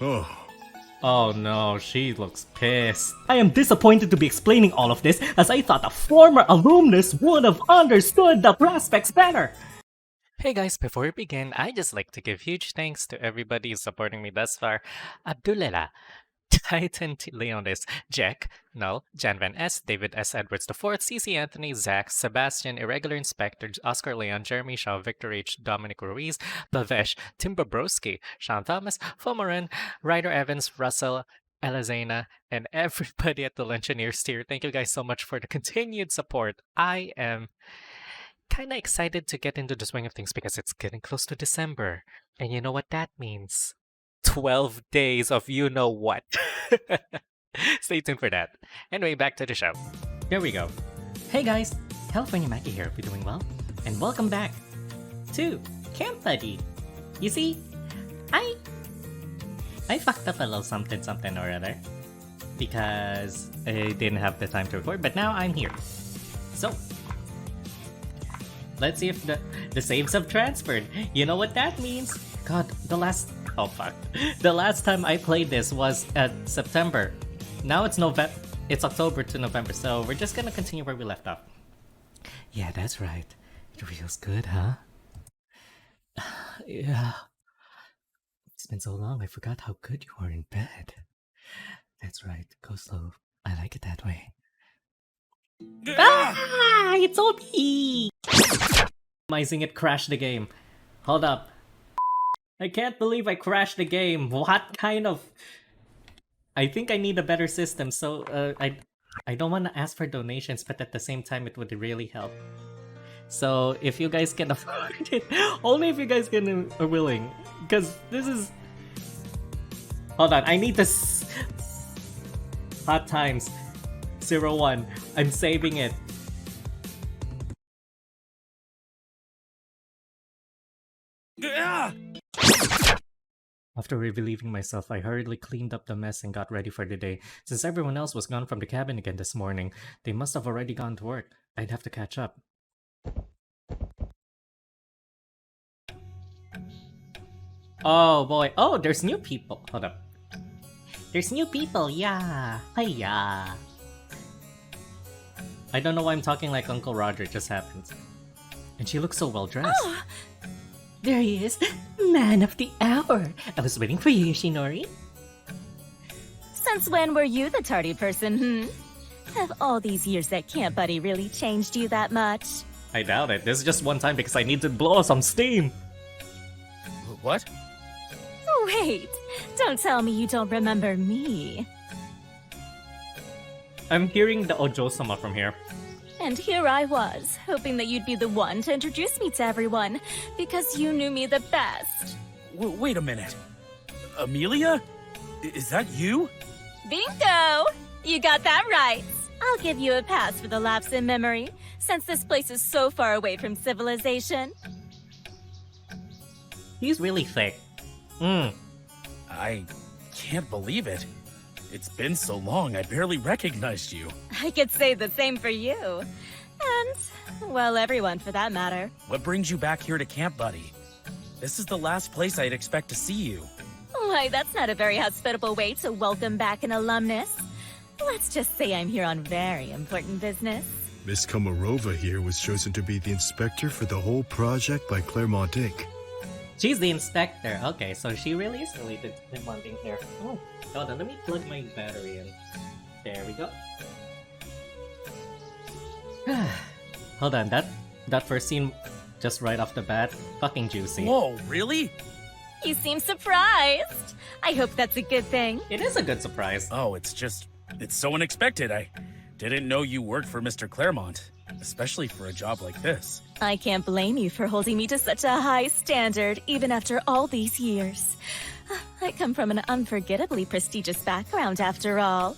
Oh. Oh no, she looks pissed. I am disappointed to be explaining all of this, as I thought a former alumnus would have understood the prospects better. Hey guys, before we begin, I'd just like to give huge thanks to everybody who's supporting me thus far. Abdullah, Titan T. Leonis, Jack, Null, Janvan S., David S. Edwards IV, CC Anthony, Zach, Sebastian, Irregular Inspector, Oscar Leon, Jeremy Shaw, Victor H., Dominic Ruiz, Bavesh, Tim Bobrowski, Sean Thomas, Fomarin, Ryder Evans, Russell, Elizana, and everybody at the Luncheoneers tier. Thank you guys so much for the continued support. I am kind of excited to get into the swing of things because it's getting close to December. And you know what that means? 12 days of you know what. Stay tuned for that. Anyway, back to the show. Here we go. Hey guys, California Macky here, hope you're doing well. And welcome back to Camp Buddy. You see, I fucked up a little something or other because I didn't have the time to record, but now I'm here. So, let's see if the saves have transferred. You know what that means? God, oh fuck. The last time I played this was at September. Now it's October to November, so we're just gonna continue where we left off. Yeah, that's right. It feels good, huh? Yeah. It's been so long, I forgot how good you are in bed. That's right, go slow. I like it that way. Ah! It's OP! Minimizing it crashed the game. Hold up. I can't believe I crashed the game. What kind of... I think I need a better system, so I don't want to ask for donations, but at the same time it would really help. So if you guys can afford it, only if you guys are willing, because this is... Hold on, I need this... Hot Times 01. I'm saving it. After relieving myself, I hurriedly cleaned up the mess and got ready for the day. Since everyone else was gone from the cabin again this morning, they must have already gone to work. I'd have to catch up. Oh boy. Oh, there's new people. Hold up. There's new people, yeah. Hiya. I don't know why I'm talking like Uncle Roger, it just happened. And she looks so well dressed. Oh, there he is, man of the hour. I was waiting for you, Yoshinori. Since when were you the tardy person, Have all these years at Camp Buddy really changed you that much? I doubt it. This is just one time because I need to blow some steam. What? Wait, don't tell me you don't remember me. I'm hearing the Ojo-sama from here. And here I was, hoping that you'd be the one to introduce me to everyone, because you knew me the best. Wait a minute. Amelia? Is that you? Bingo! You got that right. I'll give you a pass for the lapse in memory, since this place is so far away from civilization. He's really thick. I can't believe it. It's been so long, I barely recognized you. I could say the same for you. And, well, everyone for that matter. What brings you back here to Camp Buddy? This is the last place I'd expect to see you. Why, that's not a very hospitable way to welcome back an alumnus. Let's just say I'm here on very important business. Miss Komarova here was chosen to be the inspector for the whole project by Claremont Inc. She's the inspector. Okay, so she really is related to him wanting here. Oh, hold on, let me plug my battery in. There we go. Hold on, that first scene, just right off the bat, fucking juicy. Whoa, really? You seem surprised. I hope that's a good thing. It is a good surprise. Oh, it's so unexpected. I didn't know you worked for Mr. Claremont, especially for a job like this. I can't blame you for holding me to such a high standard, even after all these years. I come from an unforgettably prestigious background, after all.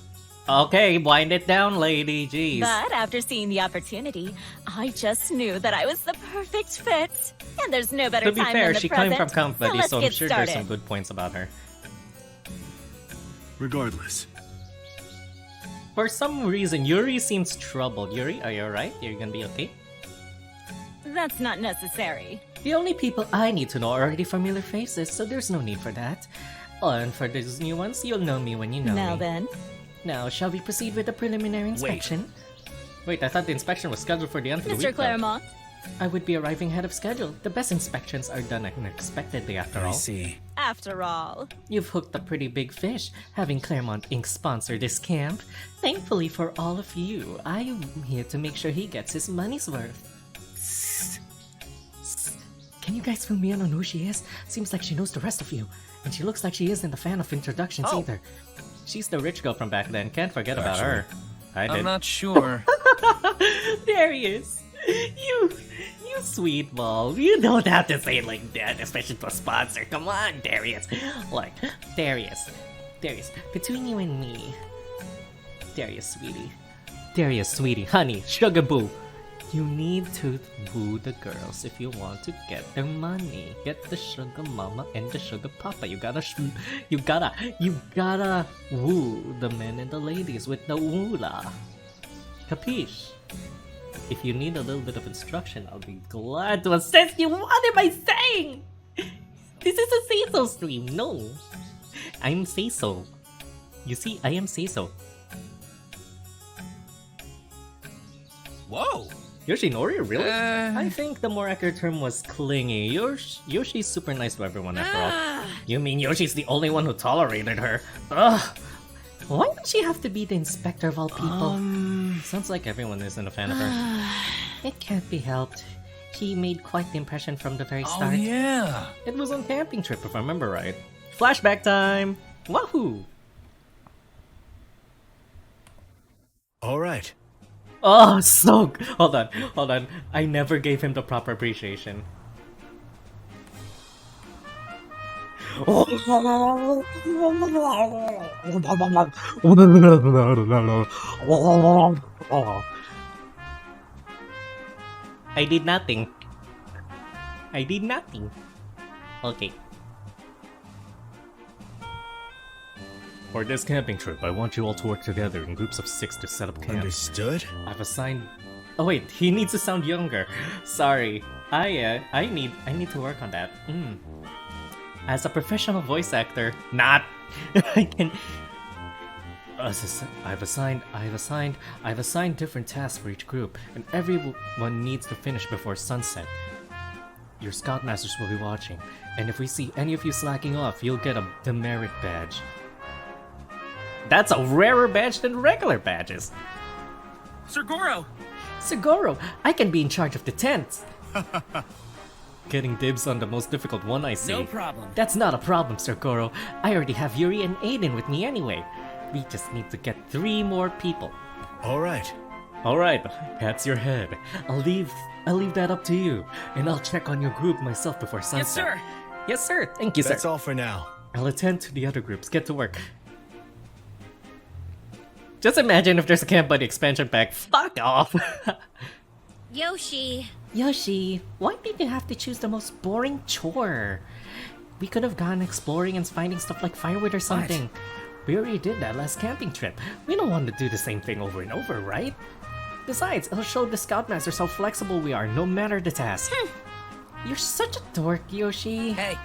Okay, wind it down, lady. Jeez. But after seeing the opportunity, I just knew that I was the perfect fit. And there's no better To be time fair, than the she present. came from Camp Buddy, let's so I'm get sure started. there's some good points about her. Regardless, For some reason, Yuri seems troubled. Yuri, are you alright? You're gonna be okay? That's not necessary. The only people I need to know are already familiar faces, so there's no need for that. Oh, and for these new ones, you'll know me when you know Now me. then, Now, shall we proceed with the preliminary inspection? Wait, I thought the inspection was scheduled for the end of the Mr. week. though. Claremont. I would be arriving ahead of schedule. The best inspections are done unexpectedly after I all. see. After all, You've hooked a pretty big fish, having Claremont Inc. sponsor this camp. Thankfully for all of you, I'm here to make sure he gets his money's worth. Can you guys fill me in on who she is? Seems like she knows the rest of you. And she looks like she isn't a fan of introductions either. She's the rich girl from back then, can't forget about her. I did. I'm not sure. There he is. You sweet ball. You don't have to say it like that, especially to a sponsor. Come on, Darius. Look, Darius. Between you and me. Darius, sweetie. Honey, sugar boo. You need to woo the girls if you want to get their money. Get the sugar mama and the sugar papa. You gotta woo the men and the ladies with the woola. Capiche? If you need a little bit of instruction, I'll be glad to assist you. What am I saying? This is a say-so stream. No. I'm say-so. You see, I am say-so. Whoa! Yoshinori, really? I think the more accurate term was clingy. Yoshi's super nice to everyone after all. You mean Yoshi's the only one who tolerated her? Ugh. Why would she have to be the inspector of all people? Sounds like everyone isn't a fan of her. It can't be helped. He made quite the impression from the very start. Oh yeah! It was on camping trip if I remember right. Flashback time! Wahoo! All right. Oh, so... Hold on. I never gave him the proper appreciation. I did nothing. Okay. For this camping trip, I want you all to work together in groups of 6 to set up camp. Understood? I've assigned... Oh wait, he needs to sound younger. Sorry. I need to work on that. As a professional voice actor, not. I can. I've assigned different tasks for each group, and everyone needs to finish before sunset. Your Scoutmasters will be watching, and if we see any of you slacking off, you'll get a demerit badge. That's a rarer badge than regular badges. Sir Goro! Seguro, I can be in charge of the tents. Getting dibs on the most difficult one, I see. No problem. That's not a problem, Sir Goro. I already have Yuri and Aiden with me anyway. We just need to get 3 more people. All right. Alright, that's your head. I'll leave that up to you, and I'll check on your group myself before sunset. Yes, sir! Yes, sir. Thank you, sir. That's all for now. I'll attend to the other groups. Get to work. Just imagine if there's a Camp Buddy expansion pack. Fuck off! Yoshi. Yoshi, why did you have to choose the most boring chore? We could have gone exploring and finding stuff like firewood or something. We already did that last camping trip. We don't want to do the same thing over and over, right? Besides, it'll show the Scoutmasters how flexible we are, no matter the task. You're such a dork, Yoshi. Hey,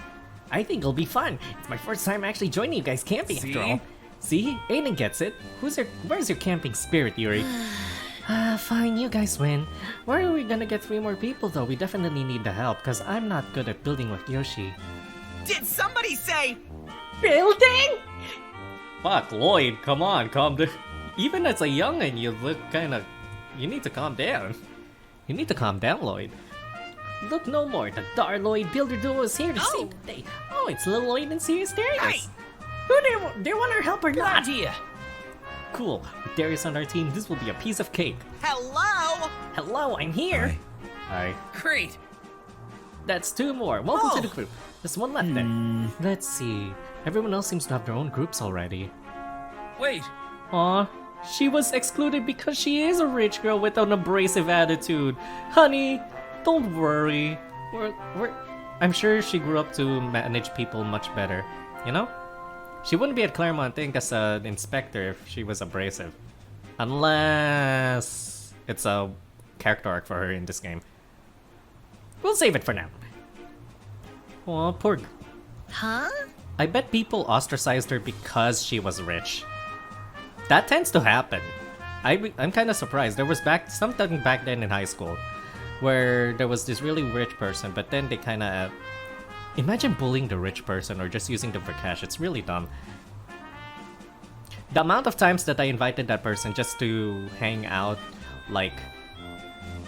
I think it'll be fun. It's my first time actually joining you guys camping after all. See? Aiden gets it. Where's your camping spirit, Yuri? Fine, you guys win. Where are we gonna get 3 more people though? We definitely need the help, because I'm not good at building with Yoshi. Did somebody say Building? Fuck, Lloyd, come on, calm down. Even as a youngin', you look kinda... You need to calm down. You need to calm down, Lloyd. Look no more, the Darloid Builder Duo is here to save the day. Oh, it's Lil Lloyd and Serious Darius. Hey! Who they want our help or good not? idea? Cool, with Darius on our team, this will be a piece of cake. Hello? Hello, I'm here. Hi. Great. That's 2 more. Welcome to the group. There's 1 left then. Let's see. Everyone else seems to have their own groups already. Wait. Aw, she was excluded because she is a rich girl with an abrasive attitude. Honey, don't worry. I'm sure she grew up to manage people much better. You know? She wouldn't be at Claremont Inc. as an inspector if she was abrasive. Unless it's a character arc for her in this game. We'll save it for now. Aw, poor... Huh? I bet people ostracized her because she was rich. That tends to happen. I'm kind of surprised. There was something back then in high school where there was this really rich person, but then they kind of... imagine bullying the rich person or just using them for cash. It's really dumb. The amount of times that I invited that person just to hang out, like...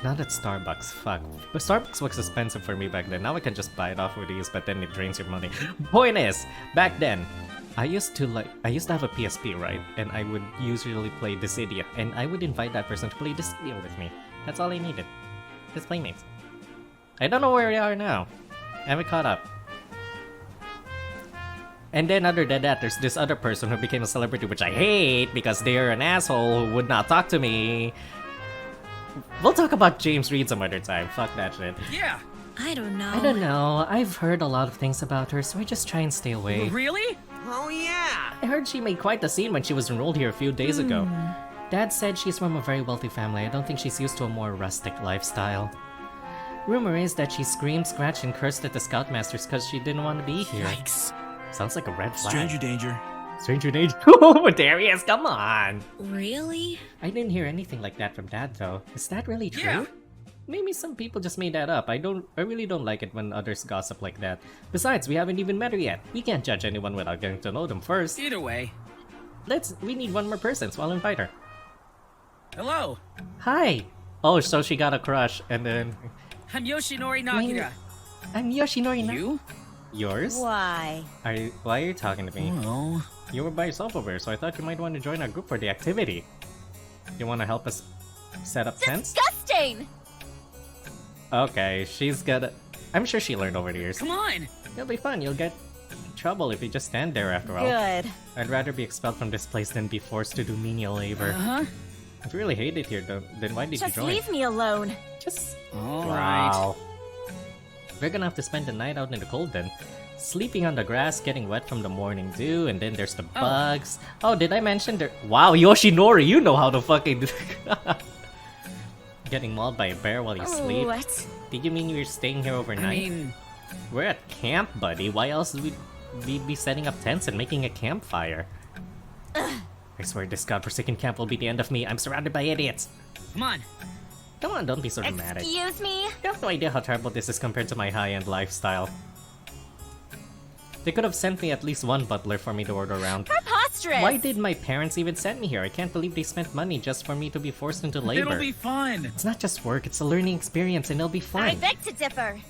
not at Starbucks, fuck. But Starbucks was expensive for me back then. Now I can just buy it off with these, but then it drains your money. Point is, back then, I used to have a PSP, right? And I would usually play Dissidia, and I would invite that person to play Dissidia with me. That's all I needed. Just playmates. I don't know where they are now. I haven't caught up. And then other than that, there's this other person who became a celebrity, which I hate because they're an asshole who would not talk to me. We'll talk about James Reed some other time. Fuck that shit. Yeah. I don't know. I don't know. I've heard a lot of things about her, so I just try and stay away. Really? Oh, yeah. I heard she made quite the scene when she was enrolled here a few days ago. Dad said she's from a very wealthy family. I don't think she's used to a more rustic lifestyle. Rumor is that she screamed, scratched, and cursed at the Scoutmasters because she didn't want to be here. Yikes. Sounds like a red flag. Stranger danger. Stranger danger. Oh, there he is. Come on. Really? I didn't hear anything like that from Dad, though. Is that really true? Yeah. Maybe some people just made that up. I really don't like it when others gossip like that. Besides, we haven't even met her yet. We can't judge anyone without getting to know them first. Either way. We need one more person, so I'll invite her. Hello. Hi! Oh, so she got a crush, and then... I'm Yoshinori Nagita. I'm Yoshinori. You? Yours? Why? Why are you talking to me? Well... You were by yourself over here, so I thought you might want to join our group for the activity. You want to help us set up tents? Disgusting! Okay, she's got. I'm sure she learned over the years. Come on. It'll be fun. You'll get in trouble if you just stand there after all. Good. I'd rather be expelled from this place than be forced to do menial labor. Uh-huh. If you really hate it here, though, then why did Just you join? leave me alone. Just. All right. Wow. We're gonna have to spend the night out in the cold then. Sleeping on the grass, getting wet from the morning dew, and then there's the bugs. Oh, did I mention there? Wow, Yoshinori, you know how to fucking. Getting mauled by a bear while you sleep. What? Did you mean you were staying here overnight? I mean... We're at camp, buddy. Why else would we be setting up tents and making a campfire? I swear this godforsaken camp will be the end of me. I'm surrounded by idiots. Come on. Come on, don't be so dramatic. Excuse me? You have no idea how terrible this is compared to my high-end lifestyle. They could have sent me at least one butler for me to order around. Preposterous! Why did my parents even send me here? I can't believe they spent money just for me to be forced into labor. It'll be fun. It's not just work, it's a learning experience and it'll be fun. I beg to differ.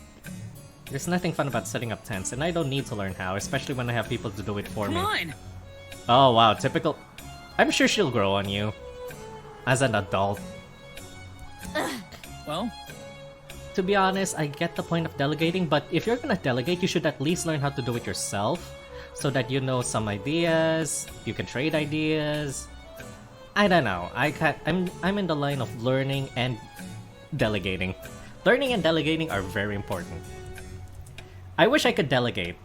There's nothing fun about setting up tents, and I don't need to learn how, especially when I have people to do it for Come me. on. Oh wow, typical. I'm sure she'll grow on you. As an adult. Well, To be honest, I get the point of delegating, but if you're gonna delegate, you should at least learn how to do it yourself, so that you know some ideas, you can trade ideas. I don't know. I'm in the line of learning and delegating. Learning and delegating are very important. I wish I could delegate,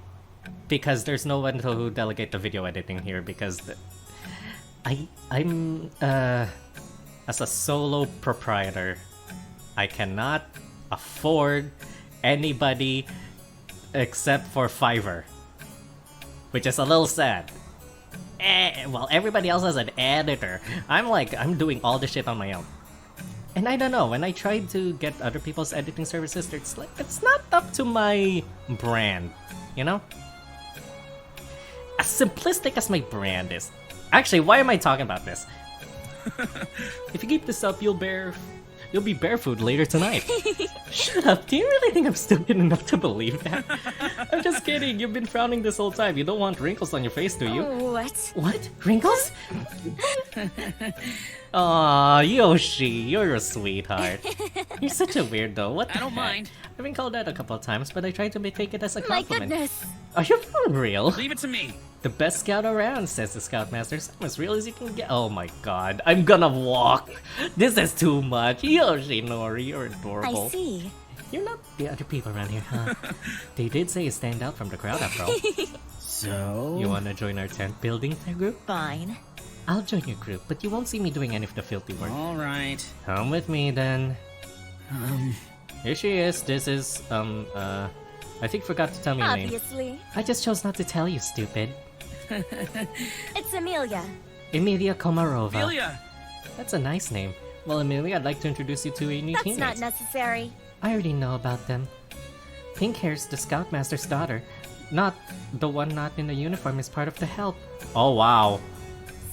because there's no one to delegate the video editing here, because I'm as a solo proprietor, I cannot afford anybody except for Fiverr, which is a little sad. Well, everybody else has an editor. I'm doing all the shit on my own. And I don't know, when I tried to get other people's editing services, it's not up to my brand, you know? As simplistic as my brand is. Actually, why am I talking about this? If you keep this up, you'll be barefoot later tonight. Shut up, do you really think I'm stupid enough to believe that? I'm just kidding, you've been frowning this whole time. You don't want wrinkles on your face, do you? What? What? Wrinkles? Aw, Yoshi, you're a sweetheart. You're such a weirdo, what the I don't heck? mind. I've been called that a couple of times, but I tried to take it as a My compliment. goodness. Are you for real? Leave it to me. The best scout around, says the Scoutmaster. I'm as real as you can get. Oh my god, I'm gonna walk. This is too much. Yoshinori, you're adorable. I see. You're not the other people around here, huh? They did say you stand out from the crowd after all. So... You wanna join our tent building group? Fine. I'll join your group, but you won't see me doing any of the filthy work. All right. Come with me then. Here she is. This is, I think forgot to tell me your name. Obviously. I just chose not to tell you, stupid. It's Amelia. Emilia Komarova. Amelia! That's a nice name. Well, Amelia, I'd like to introduce you to a new That's teammate. not necessary. I already know about them. Pink hair's the Scoutmaster's daughter. Not the one not in the uniform is part of the help. Oh, wow.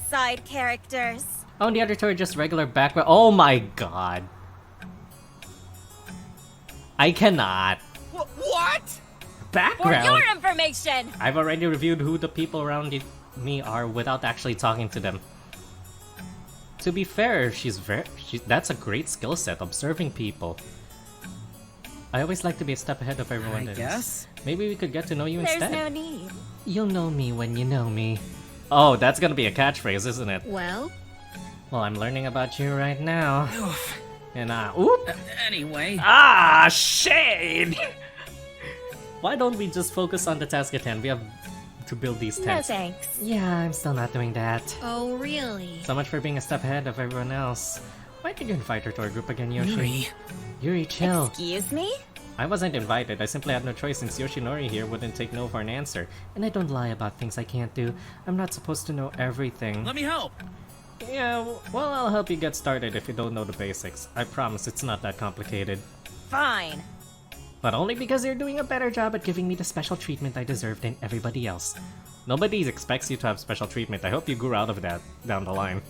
Side characters. Oh, and the other two are just regular background. Oh my god. I cannot. What? For Background? your information! I've already reviewed who the people around me are without actually talking to them. To be fair, that's a great skill set, observing people. I always like to be a step ahead of everyone I else. guess. Maybe we could get to know you There's instead. no need. You'll know me when you know me. Oh, that's gonna be a catchphrase, isn't it? Well, Well, I'm learning about you right now. And oop! Anyway. Ah, shade! Why don't we just focus on the task at hand? We have to build these no tents. thanks. Yeah, I'm still not doing that. Oh, really? So much for being a step ahead of everyone else. Why did you invite her to our group again, Yoshi? Yuri, chill. Excuse me? I wasn't invited. I simply had no choice since Yoshinori here wouldn't take no for an answer. And I don't lie about things I can't do. I'm not supposed to know everything. Let me help. Yeah, well, I'll help you get started if you don't know the basics. I promise it's not that complicated. Fine. But only because you're doing a better job at Giving me the special treatment I deserve than everybody else. Nobody expects you to have special treatment. I hope you grew out of that down the line.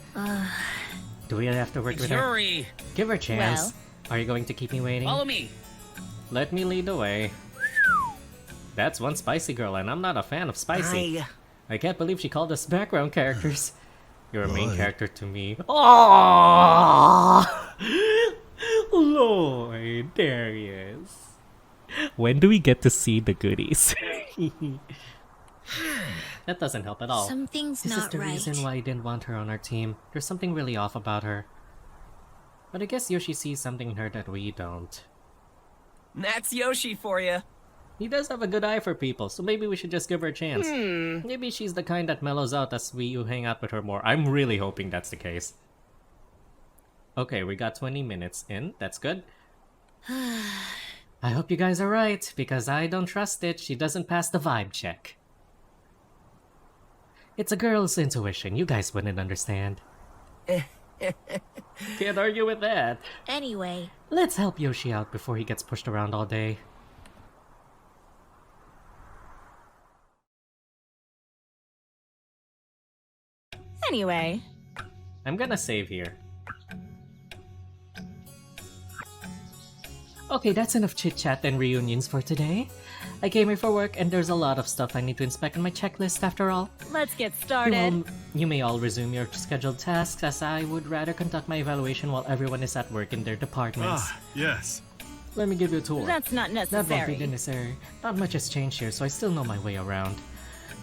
Do we have to work with her? Yuri! Give her a chance. Well. Are you going to keep me waiting? Follow me. Let me lead the way. That's one spicy girl, and I'm not a fan of spicy. I can't believe she called us background characters. You're a main Why? character to me. Oh, Lloyd, there he is. When do we get to see the goodies? That doesn't help at all. Something's This is not the right. reason why I didn't want her on our team. There's something really off about her. But I guess Yoshi sees something in her that we don't. That's Yoshi for you. He does have a good eye for people, so maybe we should just give her a chance. Maybe she's the kind that mellows out as we hang out with her more. I'm really hoping that's the case. Okay, we got 20 minutes in. That's good. I hope you guys are right, because I don't trust it. She doesn't pass the vibe check. It's a girl's intuition. You guys wouldn't understand. Can't argue with that. Anyway, Let's help Yoshi out before he gets pushed around all day. anyway. I'm gonna save here. Okay, that's enough chit-chat and reunions for today. I came here for work, and there's a lot of stuff I need to inspect on my checklist after all. Let's get You, started. you may all resume your scheduled tasks, as I would rather conduct my evaluation while everyone is at work in their departments. Ah, yes. Let me give you a tour. That's not That won't be necessary. necessary. Not much has changed here, so I still know my way around.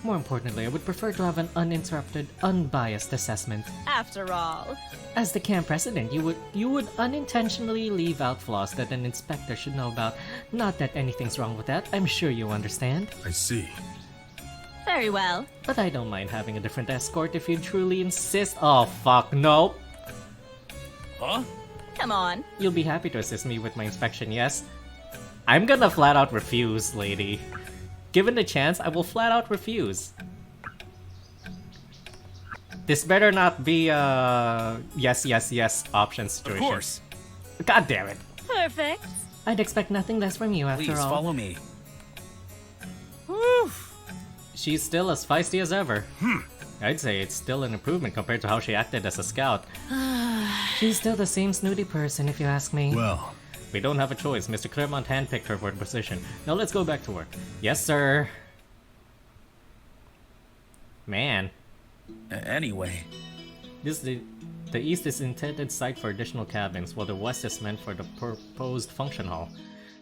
More importantly, I would prefer to have an uninterrupted, unbiased assessment. After all. As the camp president, you would unintentionally leave out flaws that an inspector should know about. Not that anything's wrong with that, I'm sure you understand. I see. Very well. But I don't mind having a different escort if you truly insist. Oh fuck, no. Huh? Come on. You'll be happy to assist me with my inspection, yes? I'm gonna flat out refuse, lady. Given the chance, I will flat out refuse. This better not be a yes, yes, yes option Of situation. course. God damn it. Perfect. I'd expect nothing less from you after Please all. follow me. She's still as feisty as ever. I'd say it's still an improvement compared to how she acted as a scout. She's still the same snooty person, if you ask me. Well, We don't have a choice. Mr. Claremont handpicked her for the position. Now let's go back to work. Yes, sir. Man. Anyway, The east is intended site for additional cabins, while the west is meant for the proposed function hall.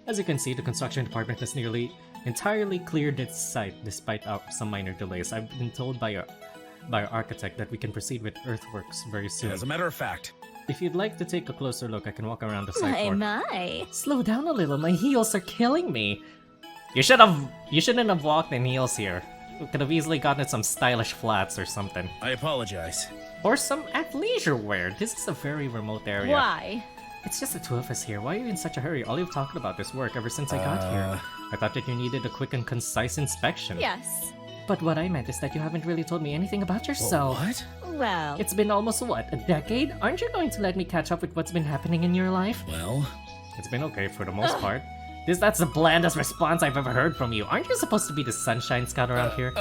As you can see, the construction department has nearly entirely cleared its site, despite some minor delays. I've been told by our architect that we can proceed with earthworks very soon. as a matter of fact, If you'd like to take a closer look, I can walk around the site My, for my. Slow down a little, my heels are killing me. You shouldn't have walked in heels here. You could have easily gotten some stylish flats or something. I apologize. Or some athleisure wear. This is a very remote area. Why? It's just the two of us here. Why are you in such a hurry? All you've talked about is work ever since I got here. I thought that you needed a quick and concise inspection. Yes. But what I meant is that you haven't really told me anything about yourself. What? Well, It's been almost, what, a decade? Aren't you going to let me catch up with what's been happening in your life? Well, It's been okay for the most part. That's the blandest response I've ever heard from you. Aren't you supposed to be the sunshine scout around here?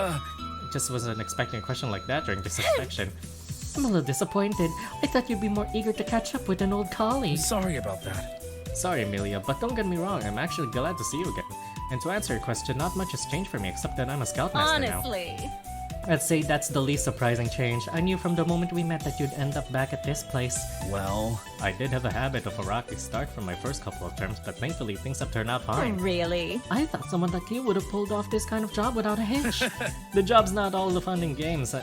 Just wasn't expecting a question like that during this inspection. I'm a little disappointed. I thought you'd be more eager to catch up with an old colleague. sorry about that. Sorry, Amelia, but don't get me wrong, I'm actually glad to see you again. And to answer your question, not much has changed for me except that I'm a Scoutmaster now. honestly. I'd say that's the least surprising change. I knew from the moment we met that you'd end up back at this place. Well, I did have a habit of a rocky start from my first couple of terms, but thankfully things have turned out fine. Really? I thought someone like you would have pulled off this kind of job without a hitch. The job's not all the fun and games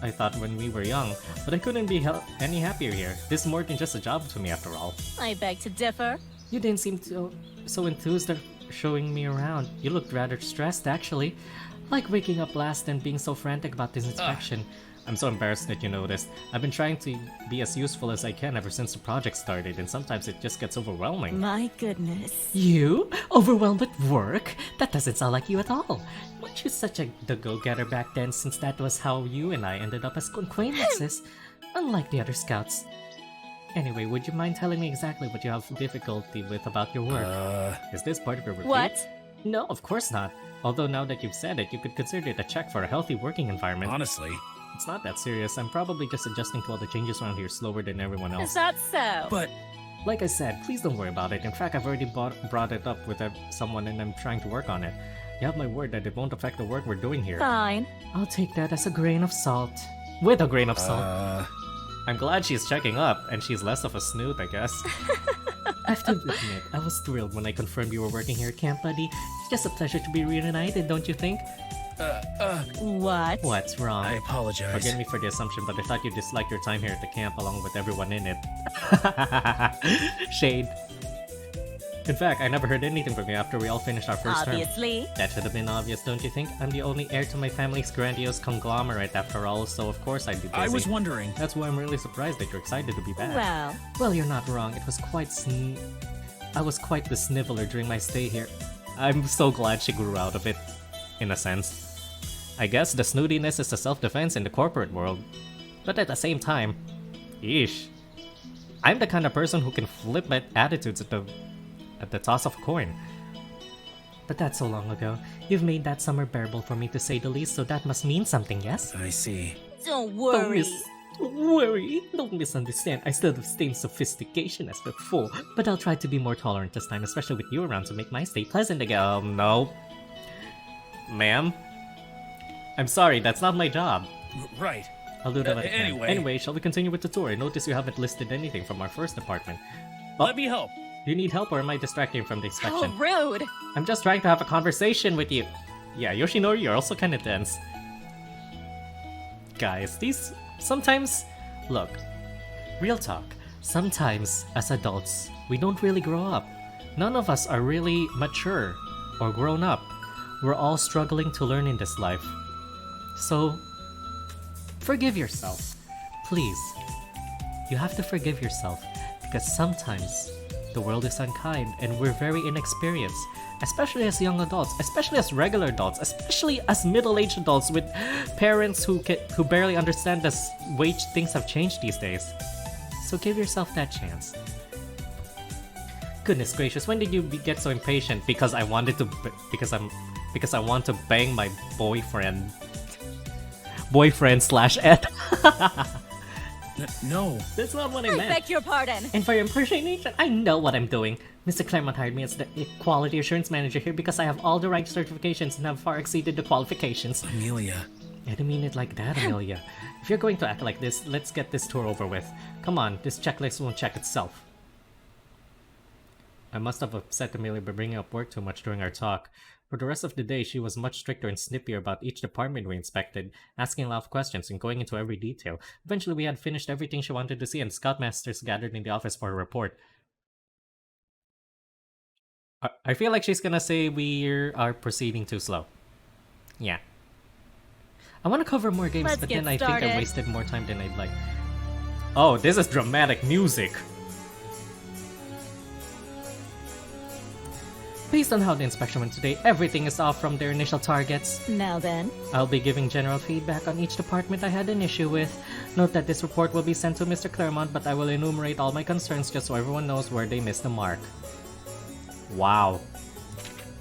I thought when we were young, but I couldn't be any happier here. This is more than just a job to me after all. I beg to differ. You didn't seem so enthused of showing me around. You looked rather stressed, actually. Like waking up last and being so frantic about this inspection. I'm so embarrassed that you noticed. I've been trying to be as useful as I can ever since the project started, and sometimes it just gets overwhelming. My goodness. You? Overwhelmed with work? That doesn't sound like you at all. Weren't you such the go-getter back then, since that was how you and I ended up as acquaintances? Unlike the other scouts. Anyway, would you mind telling me exactly what you have difficulty with about your work? Is this part of your review? What? No, of course not. Although now that you've said it, you could consider it a check for a healthy working environment. honestly, It's not that serious. I'm probably just adjusting to all the changes around here slower than everyone Is else. that so? but Like I said, please don't worry about it. In fact, I've already brought it up with someone and I'm trying to work on it. You have my word that it won't affect the work we're doing here. Fine. I'll take that as a grain of salt. With a grain of salt. I'm glad she's checking up, and she's less of a snoot, I guess. I have to admit, I was thrilled when I confirmed you were working here at camp, buddy. It's just a pleasure to be reunited, don't you think? What? What's wrong? I apologize. Forgive me for the assumption, but I thought you disliked your time here at the camp along with everyone in it. Shade. In fact, I never heard anything from you after we all finished our first term. Obviously. That should have been obvious, don't you think? I'm the only heir to my family's grandiose conglomerate after all, so of course I'd be busy. I was wondering. That's why I'm really surprised that you're excited to be back. Well, Well, you're not wrong. It was quite I was quite the sniveler during my stay here. I'm so glad she grew out of it, in a sense. I guess the snootiness is a self-defense in the corporate world. But at the same time, yeesh. I'm the kind of person who can flip my attitudes at the toss of a coin. But that's so long ago. You've made that summer bearable for me to say the least, so that must mean something, yes? I see. don't worry. Don't worry. Don't misunderstand. I still have the same sophistication as before, but I'll try to be more tolerant this time, especially with you around to make my stay pleasant again. No. Ma'am? I'm sorry, that's not my job. Right. I'll do that later. Anyway. Shall we continue with the tour? I notice you haven't listed anything from our first apartment. Let me help. Do you need help or am I distracting you from the How inspection? rude. I'm just trying to have a conversation with you. Yeah, Yoshinori, you're also kinda tense. Guys, sometimes... Look, real talk. Sometimes, as adults, we don't really grow up. None of us are really mature or grown up. We're all struggling to learn in this life. So, forgive yourself. Please. You have to forgive yourself because sometimes the world is unkind and we're very inexperienced, especially as young adults, especially as regular adults, especially as middle-aged adults with parents who barely understand the way things have changed these days. So give yourself that chance. Goodness gracious, when did you get so impatient? Because I want to bang my boyfriend. Boyfriend/Ed. No. That's not what I I meant. beg your pardon. And for your impersonation, I know what I'm doing. Mr. Claremont hired me as the quality assurance manager here because I have all the right certifications and have far exceeded the qualifications. Amelia. I didn't mean it like that, Amelia. If you're going to act like this, let's get this tour over with. Come on, this checklist won't check itself. I must have upset Amelia by bringing up work too much during our talk. For the rest of the day, she was much stricter and snippier about each department we inspected, asking a lot of questions and going into every detail. Eventually, we had finished everything she wanted to see, and Scoutmasters gathered in the office for a report. I feel like she's gonna say we are proceeding too slow. Yeah. I want to cover more games, Let's but get then I think I started. wasted more time than I'd like. Oh, this is dramatic music! Based on how the inspection went today, everything is off from their initial targets. Now then. I'll be giving general feedback on each department I had an issue with. Note that this report will be sent to Mr. Claremont, but I will enumerate all my concerns just so everyone knows where they missed the mark. Wow.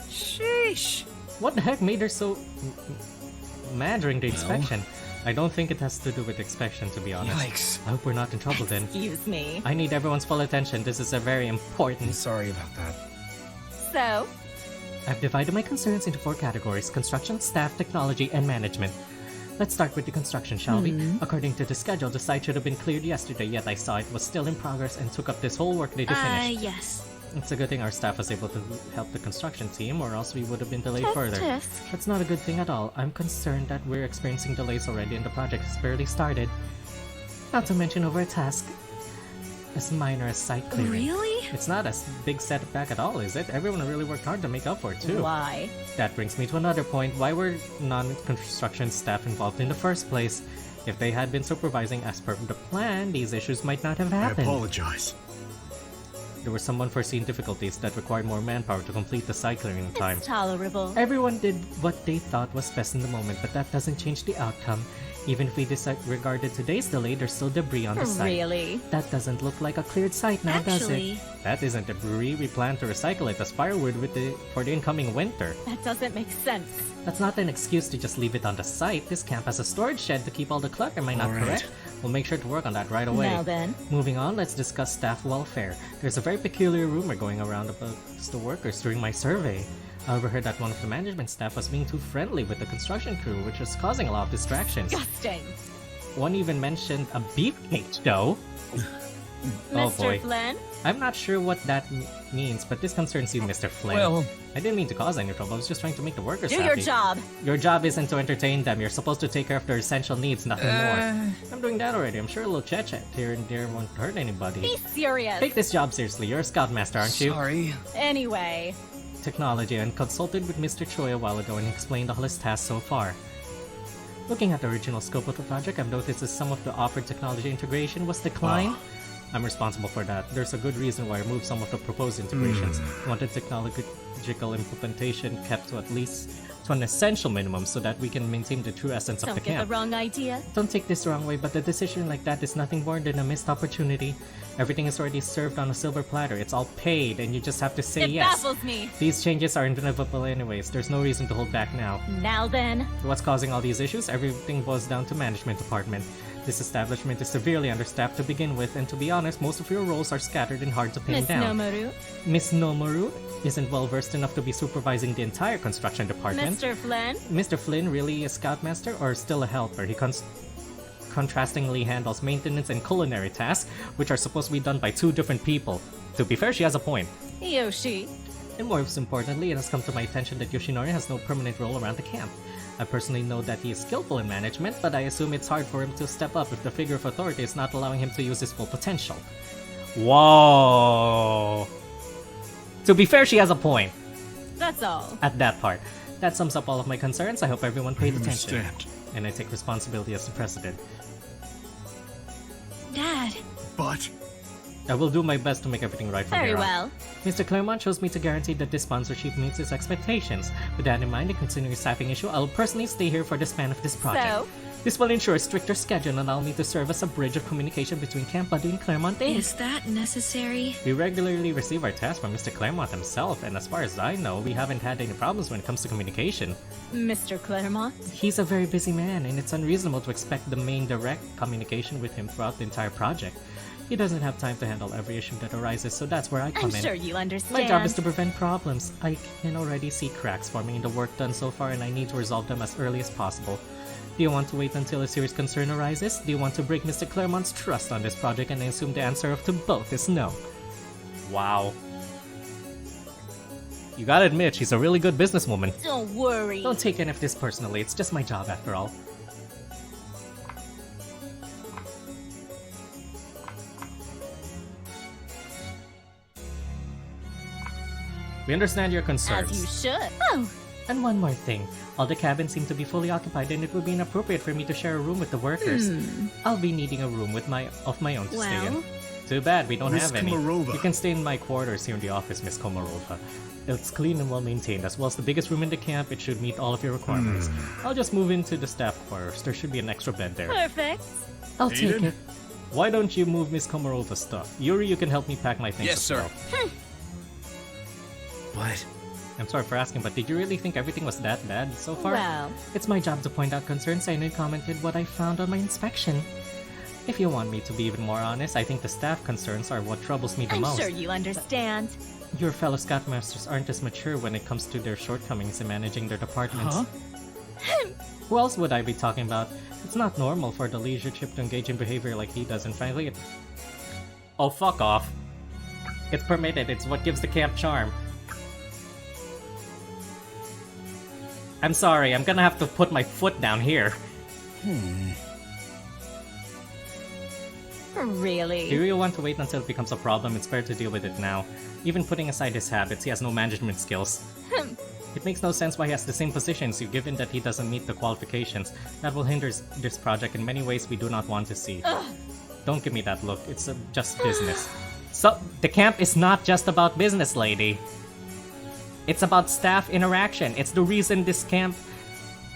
Sheesh. What the heck made her so mad during the inspection? I don't think it has to do with inspection, to be honest. Yikes. I hope we're not in trouble then. Excuse me. I need everyone's full attention. This is a very important... Sorry about that. So, I've divided my concerns into 4 categories: construction, staff, technology, and management. Let's start with the construction, shall we? According to the schedule, the site should have been cleared yesterday, yet I saw it was still in progress and took up this whole workday to finish. yes. It's a good thing our staff was able to help the construction team, or else we would have been delayed further. Tisk. That's not a good thing at all. I'm concerned that we're experiencing delays already and the project has barely started. Not to mention over a task as minor as site clearing. Really? It's not a big setback at all, is it? Everyone really worked hard to make up for it too. Why? That brings me to another point. Why were non-construction staff involved in the first place? If they had been supervising as per the plan, these issues might not have I happened. apologize. There were some unforeseen difficulties that required more manpower to complete the site clearing in time. It's tolerable. Everyone did what they thought was best in the moment, but that doesn't change the outcome. Even if we disregarded today's delay, there's still debris on the site. Really? That doesn't look like a cleared site now, does Actually- it? That isn't debris. We plan to recycle it as firewood for the incoming winter. That doesn't make sense. That's not an excuse to just leave it on the site. This camp has a storage shed to keep all the clutter, am I not Alright. correct? We'll make sure to work on that right away. Now then. Moving on, let's discuss staff welfare. There's a very peculiar rumor going around about the workers during my survey. I overheard that one of the management staff was being too friendly with the construction crew, which was causing a lot of distractions. Disgusting. One even mentioned a beefcake show. Oh Mr. boy. Flynn? I'm not sure what that means, but this concerns you, Mr. Flynn. Well- I didn't mean to cause any trouble. I was just trying to make the workers Do happy. your job. Your job isn't to entertain them. You're supposed to take care of their essential needs, nothing more. I'm doing that already. I'm sure a little chat here and there won't hurt anybody. Be serious. Take this job seriously. You're a Scoutmaster, aren't you? Sorry. Anyway. Technology, and consulted with Mr. Choi a while ago and he explained all his tasks so far. Looking at the original scope of the project, I've noticed that some of the offered technology integration was declined. I'm responsible for that. There's a good reason why I removed some of the proposed integrations. Wanted technological implementation kept to at least to an essential minimum so that we can maintain the true essence of Don't the get camp. the wrong idea. Don't take this the wrong way, but a decision like that is nothing more than a missed opportunity. Everything is already served on a silver platter. It's all paid, and you just have to say It yes. baffles me. These changes are inevitable anyways. There's no reason to hold back now. Now then. What's causing all these issues? Everything boils down to management department. This establishment is severely understaffed to begin with, and to be honest, most of your roles are scattered and hard to pin Miss down. Nomoru. Miss Nomoru isn't well versed enough to be supervising the entire construction department. Mr. Flynn. Mr. Flynn really a scoutmaster or still a helper? He contrastingly handles maintenance and culinary tasks, which are supposed to be done by 2 different people. To be fair, she has a point. Yoshi. And most importantly, it has come to my attention that Yoshinori has no permanent role around the camp. I personally know that he is skillful in management, but I assume it's hard for him to step up if the figure of authority is not allowing him to use his full potential. Whoa! To be fair, she has a point That's all. at that part. That sums up all of my concerns. I hope everyone paid attention. Understand. And I take responsibility as the president. Dad. But I will do my best to make everything right from Very here on. well. Mr. Claremont chose me to guarantee that this sponsorship meets his expectations. With that in mind, and considering staffing issue, I'll personally stay here for the span of this project. So? This will ensure a stricter schedule and allow me to serve as a bridge of communication between Camp Buddy and Claremont Inc. Is that necessary? We regularly receive our tasks from Mr. Claremont himself, and as far as I know, we haven't had any problems when it comes to communication. Mr. Claremont. He's a very busy man, and it's unreasonable to expect the main direct communication with him throughout the entire project. He doesn't have time to handle every issue that arises, so that's where I come I'm in. sure you understand. My job is to prevent problems. I can already see cracks forming in the work done so far, and I need to resolve them as early as possible. Do you want to wait until a serious concern arises? Do you want to break Mr. Claremont's trust on this project? And I assume the answer to both is no. Wow. You gotta admit, she's a really good businesswoman. Don't worry. Don't take any of this personally, it's just my job after all. We understand your concerns. As you should. Oh, And one more thing. All the cabins seem to be fully occupied and it would be inappropriate for me to share a room with the workers. I'll be needing a room of my own to stay in. Well? To Too bad, we don't Miss have any. Komarova. You can stay in my quarters here in the office, Miss Komarova. It's clean and well maintained. As well as the biggest room in the camp, it should meet all of your requirements. I'll just move into the staff quarters. There should be an extra bed there. Perfect. I'll take Aiden? it. Why don't you move Miss Komarova's stuff? Yuri, you can help me pack my things Yes, as sir. well. What? I'm sorry for asking, but did you really think everything was that bad so far? Well, It's my job to point out concerns. I only commented what I found on my inspection. If you want me to be even more honest, I think the staff concerns are what troubles me the I'm most. sure you understand. Your fellow Scoutmasters aren't as mature when it comes to their shortcomings in managing their departments. Who else would I be talking about? It's not normal for the leadership to engage in behavior like he does, and frankly, Oh, fuck off. It's permitted, it's what gives the camp charm. I'm sorry, I'm gonna have to put my foot down here. Really? Do you want to wait until it becomes a problem? It's better to deal with it now. Even putting aside his habits, he has no management skills. It makes no sense why he has the same position as you, given that he doesn't meet the qualifications. That will hinder this project in many ways we do not want to see. Don't give me that look, it's just business. So, the camp is not just about business, lady. It's about staff interaction. It's the reason this camp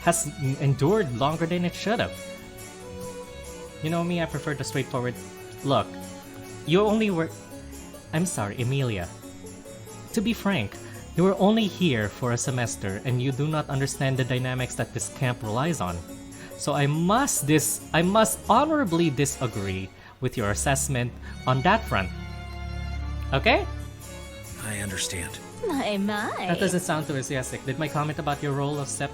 has endured longer than it should have. You know me, I prefer the straightforward... Look, you only were... I'm sorry, Emilia. To be frank, you were only here for a semester and you do not understand the dynamics that this camp relies on. So I must honorably disagree with your assessment on that front. Okay? I understand. My. That doesn't sound too enthusiastic. Did my comment about your role upset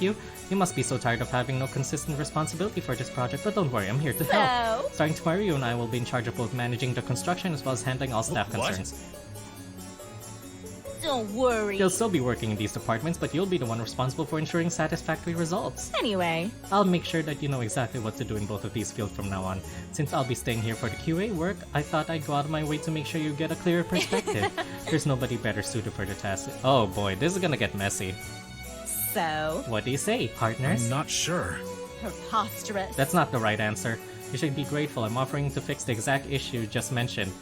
you? You must be so tired of having no consistent responsibility for this project, but don't worry, I'm here to help. So? Starting tomorrow, you and I will be in charge of both managing the construction as well as handling all staff What? concerns. Don't worry. You'll still be working in these departments, but you'll be the one responsible for ensuring satisfactory results. Anyway, I'll make sure that you know exactly what to do in both of these fields from now on. Since I'll be staying here for the QA work, I thought I'd go out of my way to make sure you get a clearer perspective. There's nobody better suited for the task. Oh boy, this is gonna get messy. so What do you say, partners? I'm not sure. preposterous. That's not the right answer. You should be grateful I'm offering to fix the exact issue just mentioned.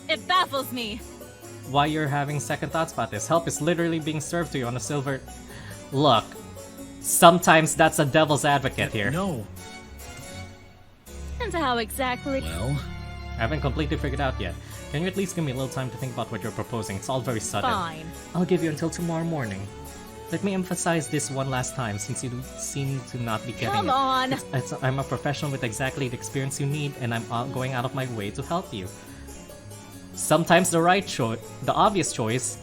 It baffles me. Why you're having second thoughts about this? Help is literally being served to you on a silver... Look, sometimes that's a devil's advocate here. No. And how exactly? Well, I haven't completely figured out yet. Can you at least give me a little time to think about what you're proposing? It's all very sudden. Fine. I'll give you until tomorrow morning. Let me emphasize this one last time, since you seem to not be getting Come it. on. I'm a professional with exactly the experience you need, and I'm going out of my way to help you. Sometimes the obvious choice,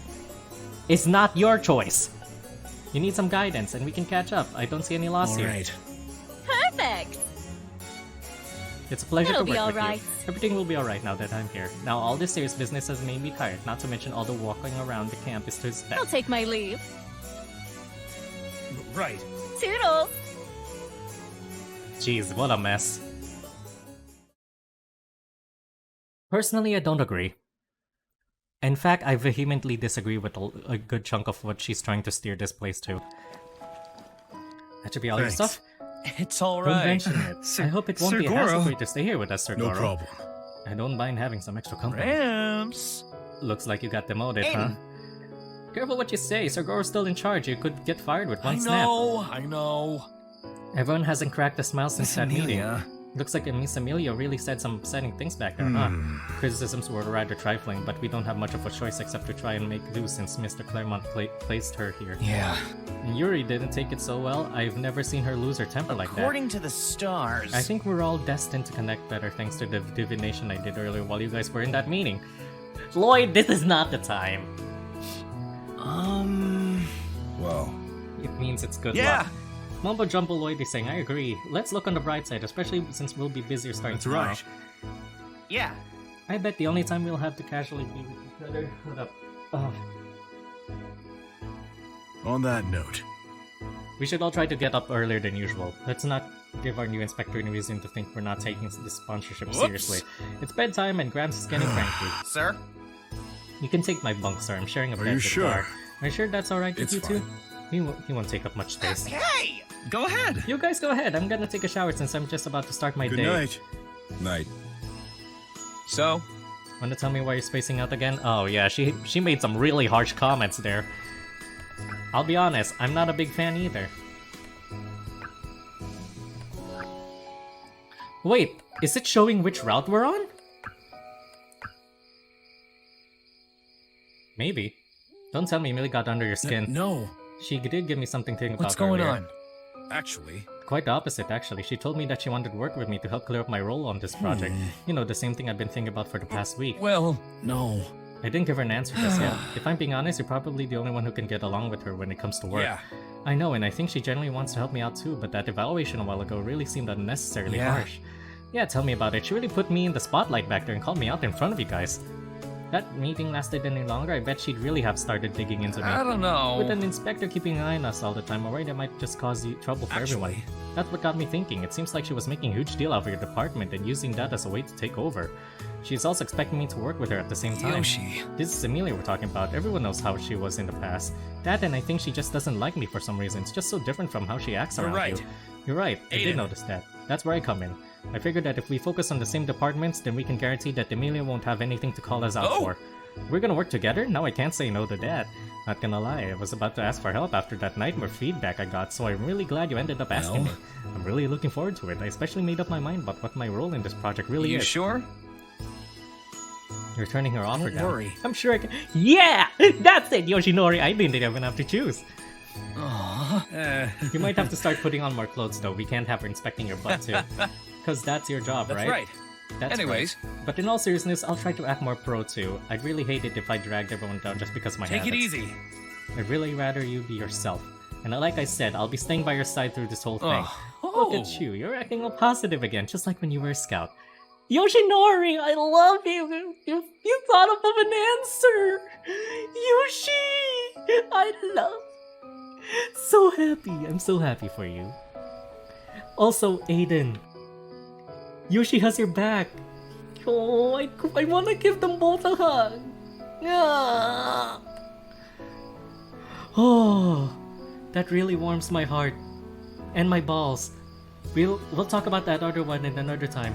is not your choice. You need some guidance, and we can catch up. I don't see any loss all here. right. Perfect. It's a pleasure It'll to be work with alright. you. Everything will be alright now that I'm here. Now all this serious business has made me tired, not to mention all the walking around the campus to I'll inspect. take my leave. Right. Toodles. Jeez, what a mess. Personally, I don't agree. In fact, I vehemently disagree with a good chunk of what she's trying to steer this place to. That should be all Thanks. your stuff? It's all Don't right. mention it. I hope it won't be a Sir hassle Goro. for you to stay here with us, Sir No Goro. problem. I don't mind having some extra company. Ramps. Looks like you got demoted, huh? Careful what you say. Sir Goro's still in charge. You could get fired with one snap. I know. Everyone hasn't cracked a smile since that meeting. Amelia. Looks like Miss Amelia really said some upsetting things back there, huh? Criticisms were rather trifling, but we don't have much of a choice except to try and make do since Mr. Claremont placed her here. Yeah. And Yuri didn't take it so well. I've never seen her lose her temper like that. According to the stars. I think we're all destined to connect better thanks to the divination I did earlier while you guys were in that meeting. Lloyd, this is not the time. Well, It means it's good Yeah. luck. Mumbo Jumbo Lloyd is saying, I agree. Let's look on the bright side, especially since we'll be busier starting That's tomorrow. right. Yeah. I bet the only time we'll have to casually be with each other. Hold up. Oh. on that note, We should all try to get up earlier than usual. Let's not give our new inspector any reason to think we're not taking this sponsorship Whoops. seriously. It's bedtime and Gramps is getting cranky. Sir? You can take my bunk, sir. I'm sharing a bed you with sure? Gar. Are you sure that's alright with It's you two? fine. He won't take up much space. Hey! Go ahead. You guys go ahead. I'm gonna take a shower since I'm just about to start my good day. night. Night. So, Wanna tell me why you're spacing out again? Oh yeah, she made some really harsh comments there. I'll be honest, I'm not a big fan either. Wait, is it showing which route we're on? Maybe. Don't tell me Millie got under your skin. No. She did give me something to think about What's going earlier. on? Actually, Quite the opposite, actually. She told me that she wanted to work with me to help clear up my role on this project. You know, the same thing I've been thinking about for the past week. Well, no. I didn't give her an answer just yet. If I'm being honest, you're probably the only one who can get along with her when it comes to work. Yeah. I know, and I think she genuinely wants to help me out too, but that evaluation a while ago really seemed unnecessarily Yeah. harsh. Yeah, tell me about it. She really put me in the spotlight back there and called me out in front of you guys. That meeting lasted any longer, I bet she'd really have started digging into me. I don't know. With an inspector keeping an eye on us all the time, alright, it might just cause you trouble for everyone. Actually- That's what got me thinking. It seems like she was making a huge deal out of your department and using that as a way to take over. She's also expecting me to work with her at the same time. Yoshi. This is Amelia we're talking about. Everyone knows how she was in the past. That, and I think she just doesn't like me for some reason. It's just so different from how she acts You're around right. you. You're right. I did Aiden. notice that. That's where I come in. I figured that if we focus on the same departments, then we can guarantee that Amelia won't have anything to call us out Oh! for. We're gonna work together? Now I can't say no to that. Not gonna lie, I was about to ask for help after that nightmare feedback I got, so I'm really glad you ended up asking me. Well. I'm really looking forward to it. I especially made up my mind about what my role in this project really You is. sure? You're turning her offer Don't down. worry. I'm sure I can. Yeah! That's it, Yoshinori! I didn't even have to choose. Aww. You might have to start putting on more clothes though. We can't have her inspecting your butt too. Because that's your job, That's right? right. That's Anyways. right. But in all seriousness, I'll try to act more pro too. I'd really hate it if I dragged everyone down just because of my Take it habits. easy. I'd really rather you be yourself. And like I said, I'll be staying by your side through this whole thing. Oh. Look at you, you're acting all positive again, just like when you were a scout. Yoshinori, I love you. You thought of an answer. Yoshi, I love. So happy. I'm so happy for you. Also, Aiden. Yoshi has your back. Oh, I want to give them both a hug. Ah. Oh, that really warms my heart and my balls. We'll talk about that other one in another time.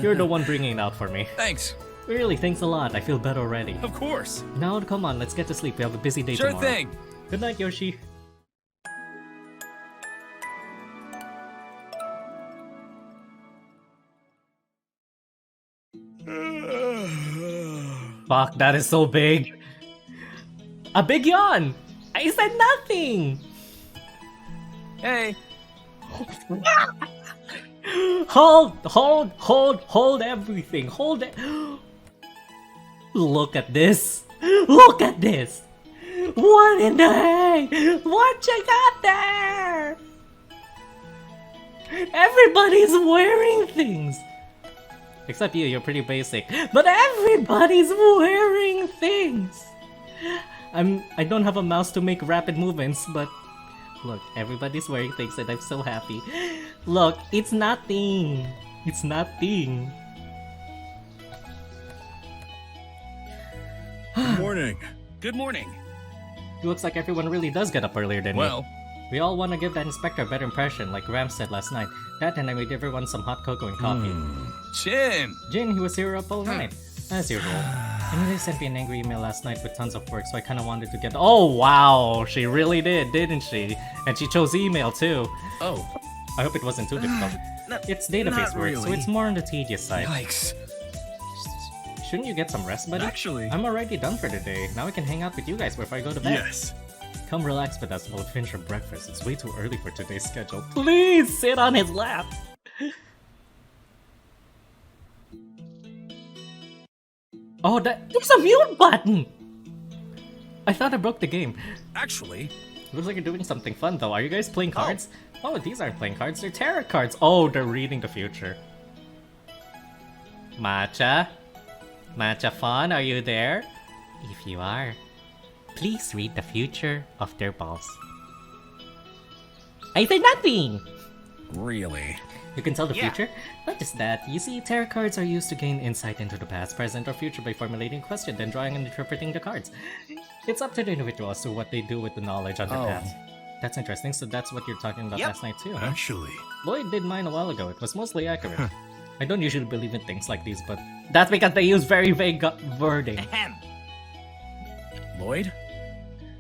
You're the one bringing it out for me. Thanks. Really, thanks a lot. I feel better already. Of course. Now, come on, let's get to sleep. We have a busy day Sure tomorrow. thing. Good night, Yoshi. Fuck, that is so big. A big yawn. I said nothing. Hey. Hold everything. Hold it. Look at this. Look at this. What in the heck? What you got there? Everybody's wearing things. Except you, you're pretty basic. But everybody's wearing things. I don't have a mouse to make rapid movements, but look, everybody's wearing things and I'm so happy. Look, it's nothing. It's nothing. Good morning. Good morning. It looks like everyone really does get up earlier than me. Well, We all want to give that inspector a better impression, like Ram said last night. That and I made everyone some hot cocoa and coffee. Jin. Jin, he was here up all night. As usual. Amelia sent me an angry email last night with tons of work, so I kinda wanted to get— Oh wow! She really did, didn't she? And she chose email too. Oh, I hope it wasn't too difficult. It's database not work, so really. it's more on the tedious side. Yikes. Shouldn't you get some rest, buddy? Actually- I'm already done for the day. Now I can hang out with you guys before I go to bed. Yes. Come relax with us while we finish our breakfast. It's way too early for today's schedule. Please sit on his lap. Oh, there's a mute button! I thought I broke the game. actually, Looks like you're doing something fun though. Are you guys playing cards? Oh, these aren't playing cards, they're tarot cards. Oh, they're reading the future. Matcha? Matcha Fawn, are you there? If you are, please read the future of their balls. I said nothing! really. You can tell the Yeah. future? Not just that. You see, tarot cards are used to gain insight into the past, present, or future by formulating a question, then drawing and interpreting the cards. It's up to the individual as to what they do with the knowledge on their Oh. past. That's interesting, so that's what you're talking about Yep. last night too, huh? Actually, Lloyd did mine a while ago. It was mostly accurate. I don't usually believe in things like these, but that's because they use very vague wording. Ahem. Lloyd?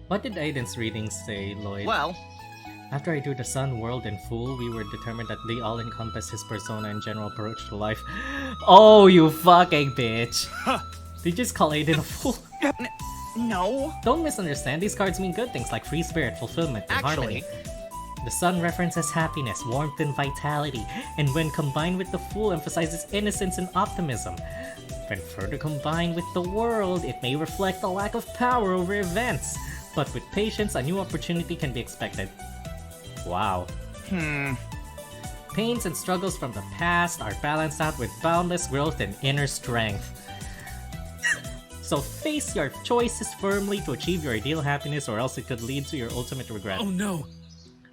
What did Aiden's readings say, Lloyd? Well, After I drew the sun, world, and fool, we were determined that they all encompass his persona and general approach to life. Oh, you fucking bitch! Did you just call Aiden a fool? no. Don't misunderstand, these cards mean good things like free spirit, fulfillment, and Actually- harmony. The sun references happiness, warmth, and vitality, and when combined with the fool, emphasizes innocence and optimism. When further combined with the world, it may reflect a lack of power over events, but with patience, a new opportunity can be expected. Wow. Pains and struggles from the past are balanced out with boundless growth and inner strength. So face your choices firmly to achieve your ideal happiness, or else it could lead to your ultimate regret. Oh no.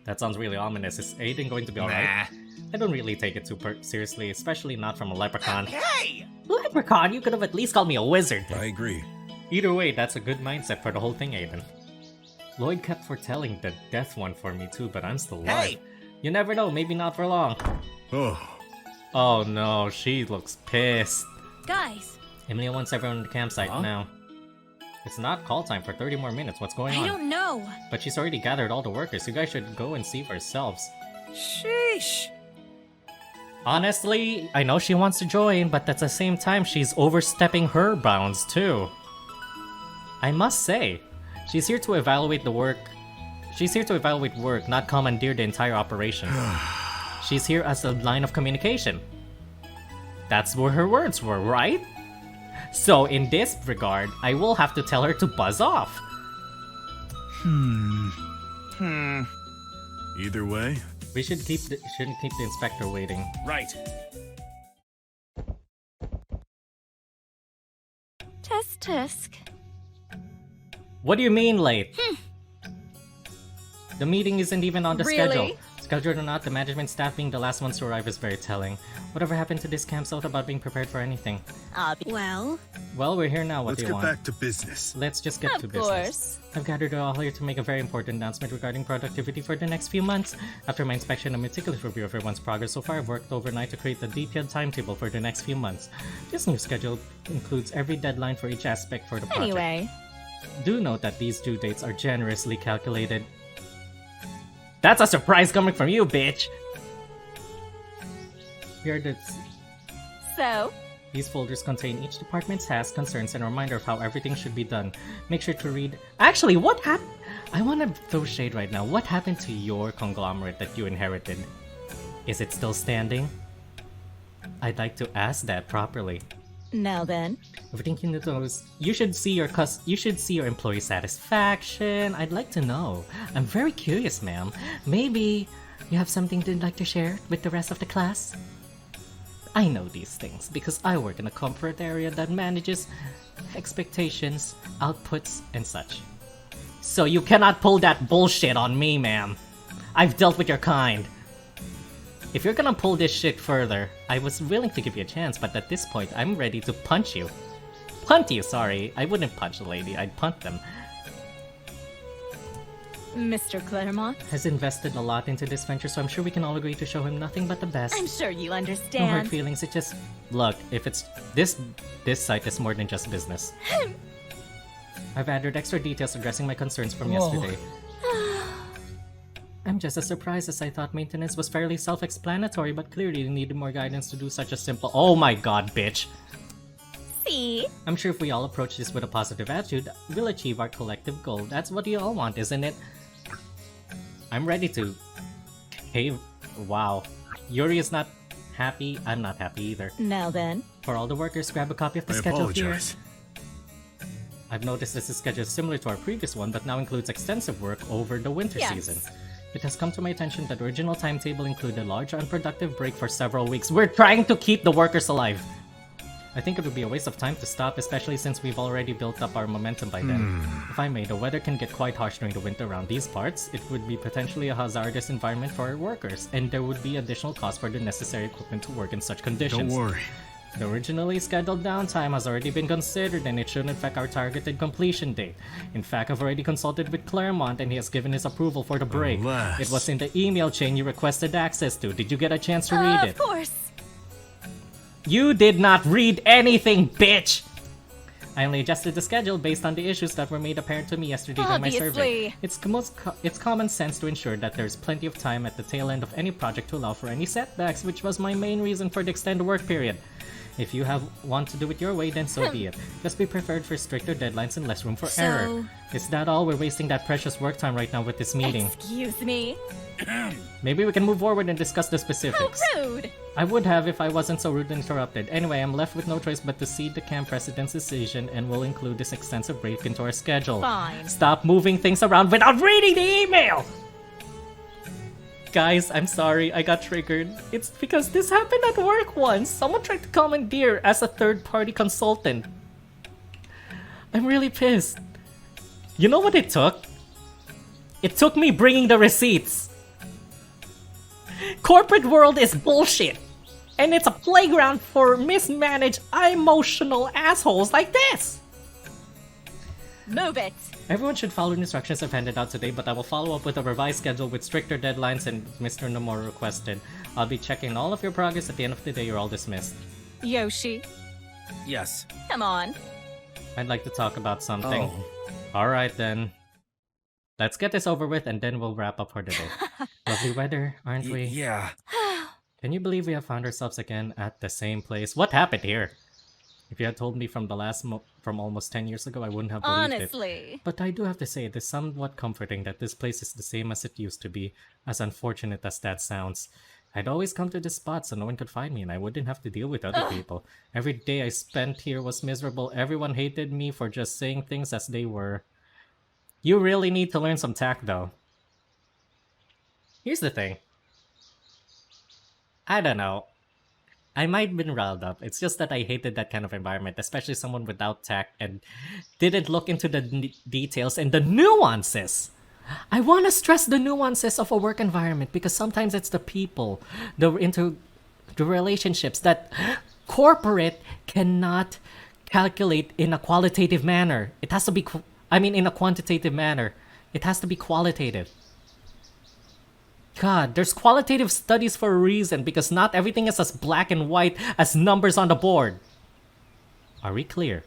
That sounds really ominous. Is Aiden going to be alright? I don't really take it too seriously, especially not from a leprechaun. Hey! Leprechaun? You could have at least called me a wizard. I agree. Either way, that's a good mindset for the whole thing, Aiden. Lloyd kept foretelling the death one for me too, but I'm still alive. Hey! You never know, maybe not for long. Oh, Oh no, she looks pissed. Guys, Emilia wants everyone in the campsite Huh? now. It's not call time for 30 more minutes, what's going I on? don't know. But she's already gathered all the workers, you guys should go and see for yourselves. Sheesh. Honestly, I know she wants to join, but at the same time, she's overstepping her bounds too. I must say, she's here to evaluate the work. She's here to evaluate work, not commandeer the entire operation. She's here as a line of communication. That's where her words were, right? So in this regard, I will have to tell her to buzz off. either way, We shouldn't keep the inspector waiting. Right. Tisk. What do you mean late? The meeting isn't even on the schedule. Really? Scheduled or not, the management staff being the last ones to arrive is very telling. Whatever happened to this campsite about being prepared for anything? Well, Well, we're here now, what let's do you get want? back to business. Let's just get of to business. course. I've gathered you all here to make a very important announcement regarding productivity for the next few months. After my inspection and meticulous review of everyone's progress so far, I've worked overnight to create a detailed timetable for the next few months. This new schedule includes every deadline for each aspect for the project. Anyway, Do note that these due dates are generously calculated. That's a surprise coming from you, bitch! Here are so, these folders contain each department's tasks, concerns, and a reminder of how everything should be done. Make sure to read. Actually, what happened? I want to throw shade right now. What happened to your conglomerate that you inherited? Is it still standing? I'd like to ask that properly. now then. Everything you know is you should see your employee satisfaction. I'd like to know. I'm very curious, ma'am. Maybe you have something you'd like to share with the rest of the class? I know these things because I work in a corporate area that manages expectations, outputs, and such. So you cannot pull that bullshit on me, ma'am. I've dealt with your kind. If you're gonna pull this shit further, I was willing to give you a chance, but at this point, I'm ready to punch you. Punt you, sorry. I wouldn't punch a lady, I'd punt them. Mr. Claremont, Has invested a lot into this venture, so I'm sure we can all agree to show him nothing but the best. I'm sure you No hard understand. feelings, it just... Look, if it's... This site is more than just business. I've added extra details addressing my concerns from yesterday. I'm just as surprised as I thought maintenance was fairly self-explanatory, but clearly you needed more guidance to do such a simple... Oh my god, bitch! See? I'm sure if we all approach this with a positive attitude, we'll achieve our collective goal. That's what you all want, isn't it? I'm ready to... Hey, wow. Yuri is not happy, I'm not happy either. Now then. For all the workers, grab a copy of the I schedule here. apologize. I've noticed this schedule is similar to our previous one, but now includes extensive work over the winter Yes. season. It has come to my attention that the original timetable included a large unproductive break for several weeks. We're trying to keep the workers alive! I think it would be a waste of time to stop, especially since we've already built up our momentum by then. If I may, the weather can get quite harsh during the winter around these parts. It would be potentially a hazardous environment for our workers, and there would be additional cost for the necessary equipment to work in such conditions. Don't worry. The originally scheduled downtime has already been considered and it shouldn't affect our targeted completion date. In fact, I've already consulted with Claremont and he has given his approval for the break. Alas. It was in the email chain you requested access to. Did you get a chance to read it? Of course. You did not read anything, bitch! I only adjusted the schedule based on the issues that were made apparent to me yesterday during my survey. Obviously. It's common sense to ensure that there's plenty of time at the tail end of any project to allow for any setbacks, which was my main reason for the extended work period. If you want to do it your way, then so be it. Just be prepared for stricter deadlines and less room for error. Is that all? We're wasting that precious work time right now with this meeting. Excuse me. Maybe we can move forward and discuss the specifics. How rude. I would have if I wasn't so rude and interrupted. Anyway, I'm left with no choice but to cede the camp president's decision and will include this extensive break into our schedule. Fine. Stop moving things around without reading the email! Guys, I'm sorry, I got triggered. It's because this happened at work once. Someone tried to commandeer as a third-party consultant. I'm really pissed. You know what it took? It took me bringing the receipts. Corporate world is bullshit. And it's a playground for mismanaged, emotional assholes like this. Move it. Everyone should follow the instructions I've handed out today, but I will follow up with a revised schedule with stricter deadlines and Mr. Nomura requested. I'll be checking all of your progress at the end of the day. You're all dismissed. Yoshi, Yes. come on. I'd like to talk about something. Oh. Alright then. Let's get this over with and then we'll wrap up for the day. Lovely weather, aren't we? Yeah. Can you believe we have found ourselves again at the same place? What happened here? If you had told me from from almost 10 years ago, I wouldn't have believed it. Honestly. But I do have to say, it is somewhat comforting that this place is the same as it used to be, as unfortunate as that sounds. I'd always come to this spot so no one could find me and I wouldn't have to deal with other people. Every day I spent here was miserable. Everyone hated me for just saying things as they were. You really need to learn some tact, though. Here's the thing. I don't know. I might have been riled up. It's just that I hated that kind of environment, especially someone without tact and didn't look into the details and the nuances. I want to stress the nuances of a work environment because sometimes it's the people, the relationships that corporate cannot calculate in a qualitative manner. It has to be, in a quantitative manner. It has to be qualitative. God, there's qualitative studies for a reason because not everything is as black and white as numbers on the board. Are we clear?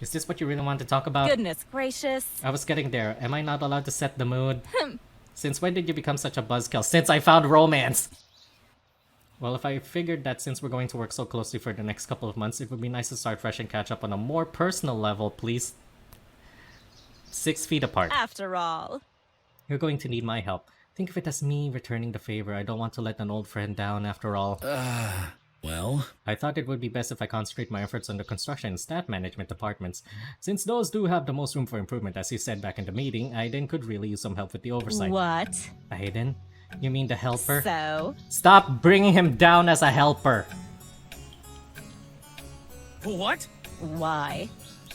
Is this what you really want to talk about? Goodness gracious. I was getting there. Am I not allowed to set the mood? Since when did you become such a buzzkill? Since I found romance! Well, if I figured that since we're going to work so closely for the next couple of months, it would be nice to start fresh and catch up on a more personal level, please. 6 feet apart. After all. You're going to need my help. Think of it as me returning the favor. I don't want to let an old friend down after all. Well, I thought it would be best if I concentrate my efforts on the construction and staff management departments. Since those do have the most room for improvement, as you said back in the meeting, Aiden could really use some help with the oversight. What? Aiden? You mean the helper? So? Stop bringing him down as a helper! what? Why?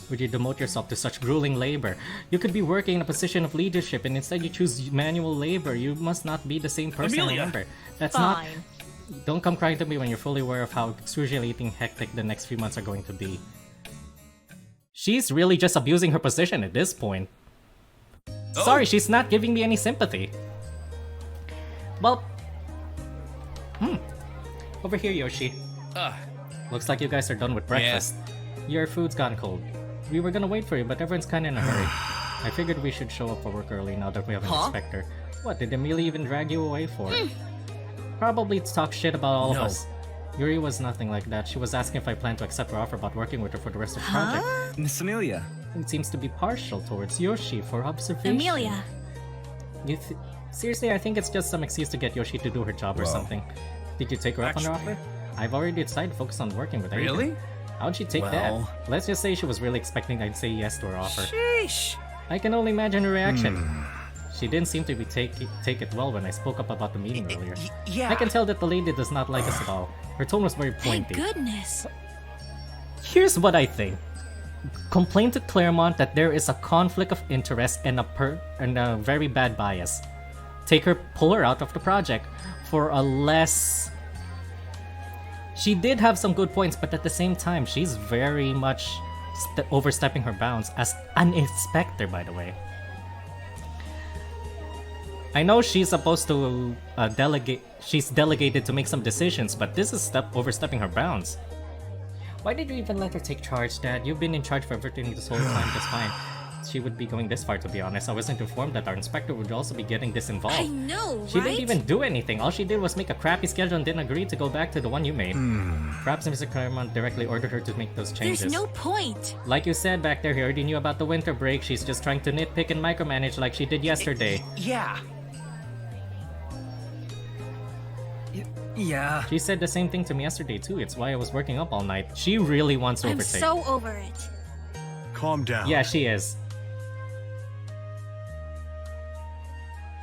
Would you demote yourself to such grueling labor? You could be working in a position of leadership and instead you choose manual labor. You must not be the same person, Amelia. remember. That's Fine. not... Don't come crying to me when you're fully aware of how excruciating hectic the next few months are going to be. She's really just abusing her position at this point. Sorry, she's not giving me any sympathy. Well... Over here, Yoshi. Looks like you guys are done with breakfast. Your food's gone cold. We were gonna wait for you, but everyone's kinda in a hurry. I figured we should show up for work early now that we have an inspector. What, did Amelia even drag you away for? Probably to talk shit about all of us. Yuri was nothing like that. She was asking if I plan to accept her offer about working with her for the rest of the project. Miss Amelia. It seems to be partial towards Yoshi for observation. Amelia. Seriously, I think it's just some excuse to get Yoshi to do her job or something. Did you take her up on her offer? I've already decided to focus on working with her. Really? How'd she take that? Let's just say she was really expecting I'd say yes to her offer. Sheesh. I can only imagine her reaction. She didn't seem to be take it well when I spoke up about the meeting earlier. Yeah. I can tell that the lady does not like us at all. Her tone was very Thank pointy. goodness. Here's what I think. Complain to Claremont that there is a conflict of interest and a very bad bias. Pull her out of the project for a less... She did have some good points, but at the same time, she's very much overstepping her bounds as an inspector, by the way. I know she's supposed to delegate. She's delegated to make some decisions, but this is overstepping her bounds. Why did you even let her take charge, Dad? You've been in charge for everything this whole time just fine. She would be going this far, to be honest. I wasn't informed that our inspector would also be getting this involved. I know, She right? didn't even do anything. All she did was make a crappy schedule and didn't agree to go back to the one you made. Perhaps Mr. Claremont directly ordered her to make those changes. There's no point. Like you said back there, he already knew about the winter break. She's just trying to nitpick and micromanage like she did yesterday. Yeah. Yeah. She said the same thing to me yesterday too. It's why I was working up all night. She really wants to I'm overtake. so over it. Calm down. Yeah, she is.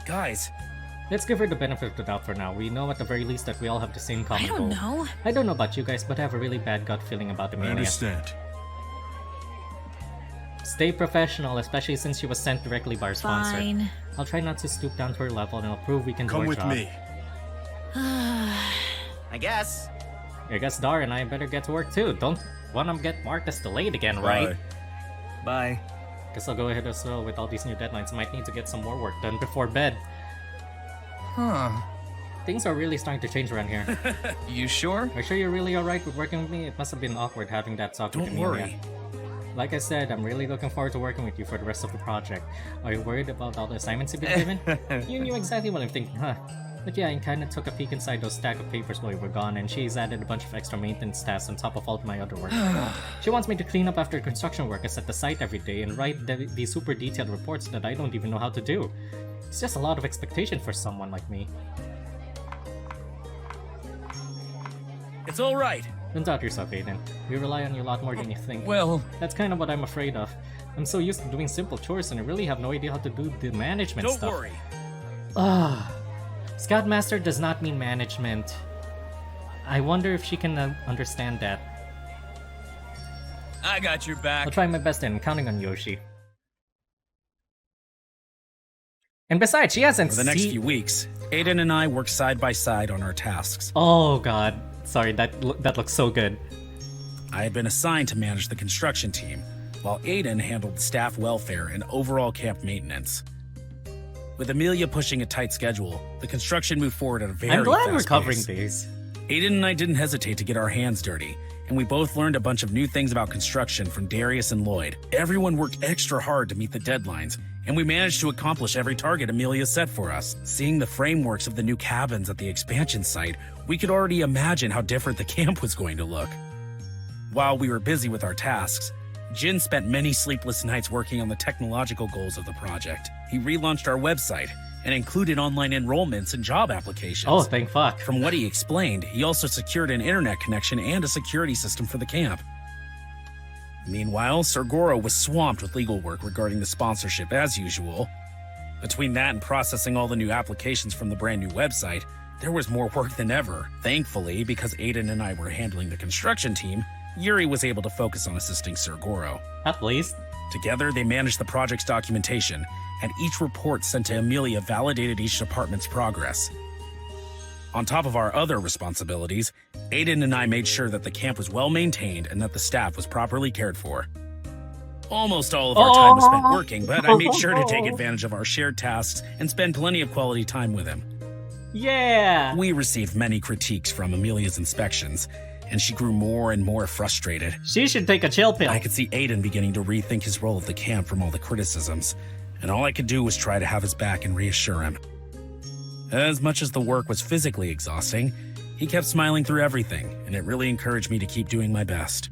Guys, Let's give her the benefit of the doubt for now. We know at the very least that we all have the same common I goal. don't know. I don't know about you guys, but I have a really bad gut feeling about I Amelia. understand. Stay professional, especially since she was sent directly by our sponsor. Fine. I'll try not to stoop down to her level and I'll prove we can do Come our with job. me. I guess. I guess Dar and I better get to work too. Don't want to get marked as delayed again, right? Bye. Guess I'll go ahead as well with all these new deadlines. Might need to get some more work done before bed. Huh. Things are really starting to change around here. You sure? Are you sure you're really alright with working with me? It must have been awkward having that talk with don't Amelia. worry. Like I said, I'm really looking forward to working with you for the rest of the project. Are you worried about all the assignments you've been given? You knew exactly what I'm thinking, huh? But yeah, I kinda took a peek inside those stack of papers while you were gone, and she's added a bunch of extra maintenance tasks on top of all of my other work. She wants me to clean up after construction workers at the site every day and write these super detailed reports that I don't even know how to do. It's just a lot of expectation for someone like me. It's all right. Don't doubt yourself, Aiden. We rely on you a lot more than you think. Well, That's kind of what I'm afraid of. I'm so used to doing simple chores and I really have no idea how to do the management Don't stuff. worry. Scoutmaster does not mean management. I wonder if she can understand that. I got your back. I'll try my best and I'm counting on Yoshi. And besides, she hasn't For the next few weeks, Aiden and I work side by side on our tasks. Oh god. Sorry, that looks so good. I had been assigned to manage the construction team, while Aiden handled staff welfare and overall camp maintenance. With Amelia pushing a tight schedule, the construction moved forward at a very I'm glad we're fast covering pace. these. Aiden and I didn't hesitate to get our hands dirty, and we both learned a bunch of new things about construction from Darius and Lloyd. Everyone worked extra hard to meet the deadlines, and we managed to accomplish every target Amelia set for us. Seeing the frameworks of the new cabins at the expansion site, we could already imagine how different the camp was going to look. While we were busy with our tasks, Jin spent many sleepless nights working on the technological goals of the project. He relaunched our website and included online enrollments and job applications. Oh, thank fuck. From what he explained, he also secured an internet connection and a security system for the camp. Meanwhile, Sergoro was swamped with legal work regarding the sponsorship as usual. Between that and processing all the new applications from the brand new website, there was more work than ever. Thankfully, because Aiden and I were handling the construction team, Yuri was able to focus on assisting Sergoro. At least. Together, they managed the project's documentation, and each report sent to Amelia validated each department's progress. On top of our other responsibilities, Aiden and I made sure that the camp was well maintained and that the staff was properly cared for. Almost all of our time was spent working, but I made sure to take advantage of our shared tasks and spend plenty of quality time with him. Yeah! We received many critiques from Amelia's inspections, and she grew more and more frustrated. She should take a chill pill. I could see Aiden beginning to rethink his role at the camp from all the criticisms, and all I could do was try to have his back and reassure him. As much as the work was physically exhausting, he kept smiling through everything, and it really encouraged me to keep doing my best.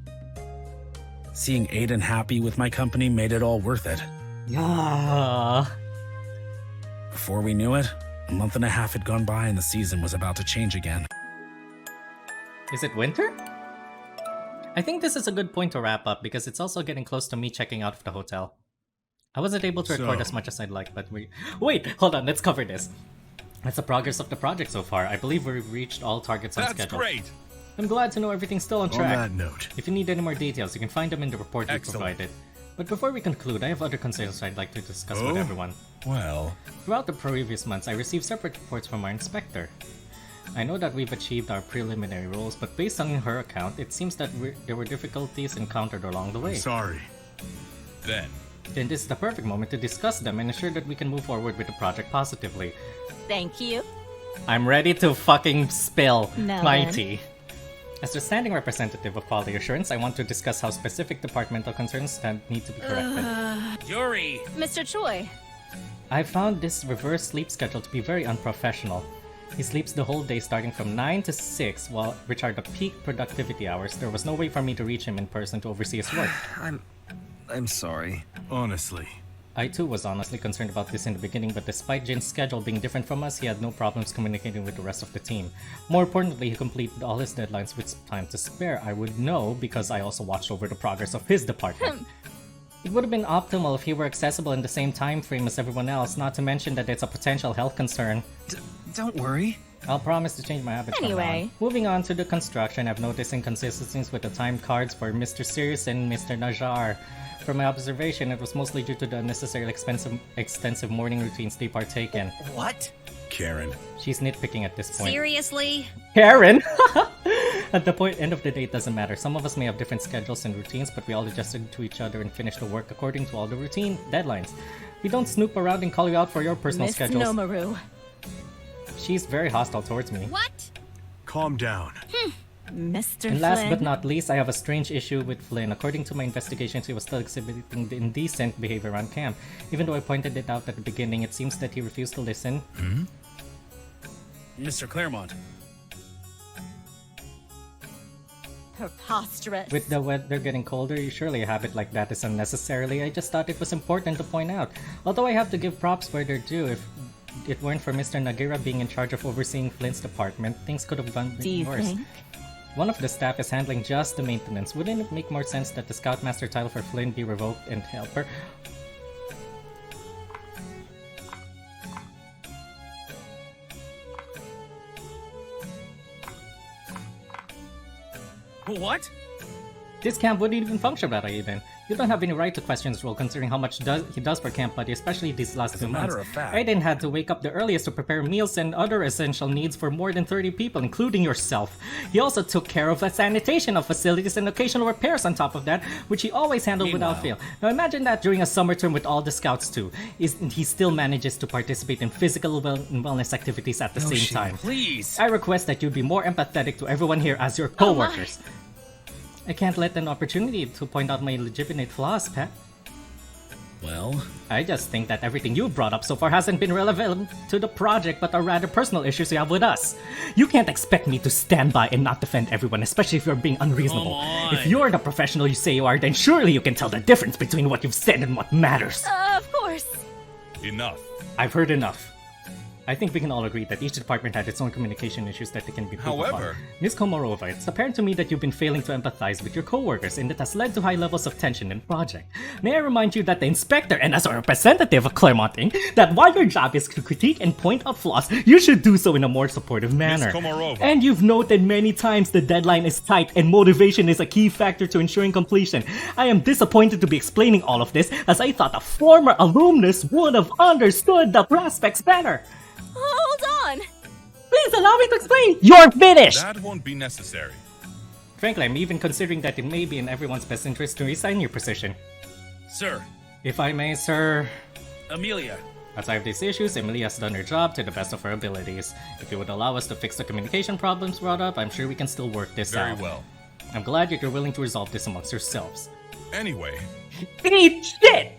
Seeing Aiden happy with my company made it all worth it. Ah. Before we knew it, a month and a half had gone by and the season was about to change again. Is it winter? I think this is a good point to wrap up because it's also getting close to me checking out of the hotel. I wasn't able to record So- as much as I'd like, but Wait, hold on, let's cover this. That's the progress of the project so far. I believe we've reached all targets on schedule. I'm glad to know everything's still on On track. that note, If you need any more details, you can find them in the report we Excellent. provided. But before we conclude, I have other concerns I'd like to discuss with Oh? everyone. well, Throughout the previous months, I received separate reports from our inspector. I know that we've achieved our preliminary roles, but based on her account, it seems that there were difficulties encountered along the way. sorry. Then, Then this is the perfect moment to discuss them and ensure that we can move forward with the project positively. Thank you. I'm ready to fucking spill Now my then. tea. As the standing representative of quality assurance, I want to discuss how specific departmental concerns that need to be corrected. Yuri! Mr. Choi, I found this reverse sleep schedule to be very unprofessional. He sleeps the whole day starting from 9 to 6, which are the peak productivity hours. There was no way for me to reach him in person to oversee his work. I'm sorry. Honestly. I too was honestly concerned about this in the beginning, but despite Jin's schedule being different from us, he had no problems communicating with the rest of the team. More importantly, he completed all his deadlines with time to spare. I would know because I also watched over the progress of his department. It would have been optimal if he were accessible in the same time frame as everyone else, not to mention that it's a potential health concern. Don't worry. I'll promise to change my habits from now Anyway. on. Moving on to the construction, I've noticed inconsistencies with the time cards for Mr. Sirius and Mr. Najar. From my observation, it was mostly due to the unnecessarily extensive morning routines they partake in. What? Karen. She's nitpicking at this point. Seriously? Karen! At the end of the day, it doesn't matter. Some of us may have different schedules and routines, but we all adjusted to each other and finished the work according to all the routine deadlines. We don't snoop around and call you out for your personal Miss schedules. Nomaru. She's very hostile towards me. What? Calm down. Mr. And last Flynn. but not least, I have a strange issue with Flynn. According to my investigations, he was still exhibiting the indecent behavior on camp. Even though I pointed it out at the beginning, it seems that he refused to listen. Mr. Claremont. Preposterous. With the weather getting colder, surely a habit like that is unnecessarily. I just thought it was important to point out. Although I have to give props where they're due. If it weren't for Mr. Nagira being in charge of overseeing Flynn's department, things could have gone Do you worse. think? One of the staff is handling just the maintenance. Wouldn't it make more sense that the Scoutmaster title for Flynn be revoked and helper? What? This camp wouldn't even function better even. You don't have any right to question his role considering how much he does for Camp Buddy, especially these last 2 months. matter of fact- Aiden had to wake up the earliest to prepare meals and other essential needs for more than 30 people, including yourself. He also took care of the sanitation of facilities and occasional repairs on top of that, which he always handled without fail. Now imagine that during a summer term with all the scouts too. He still manages to participate in physical and wellness activities at the same time. Please. I request that you be more empathetic to everyone here as your co-workers. I can't let an opportunity to point out my legitimate flaws, Pat. Well, I just think that everything you brought up so far hasn't been relevant to the project, but are rather personal issues you have with us. You can't expect me to stand by and not defend everyone, especially if you're being unreasonable. Come on. If you're the professional you say you are, then surely you can tell the difference between what you've said and what matters. Of course. Enough. I've heard enough. I think we can all agree that each department had its own communication issues that they can be improved upon. However- Ms. Komorova, it's apparent to me that you've been failing to empathize with your co-workers, and it has led to high levels of tension in the project. May I remind you that the inspector, and as a representative of Claremont Inc., that while your job is to critique and point out flaws, you should do so in a more supportive manner. Komorova. And you've noted many times the deadline is tight and motivation is a key factor to ensuring completion. I am disappointed to be explaining all of this, as I thought a former alumnus would have understood the prospects better. Hold on. Please allow me to explain! You're finished! That won't be necessary. Frankly, I'm even considering that it may be in everyone's best interest to resign your position. sir, If I may, sir. Amelia. Outside of these issues, Emily has done her job to the best of her abilities. If you would allow us to fix the communication problems brought up, I'm sure we can still work this Very out. well. I'm glad that you're willing to resolve this amongst yourselves. Anyway, Eat shit!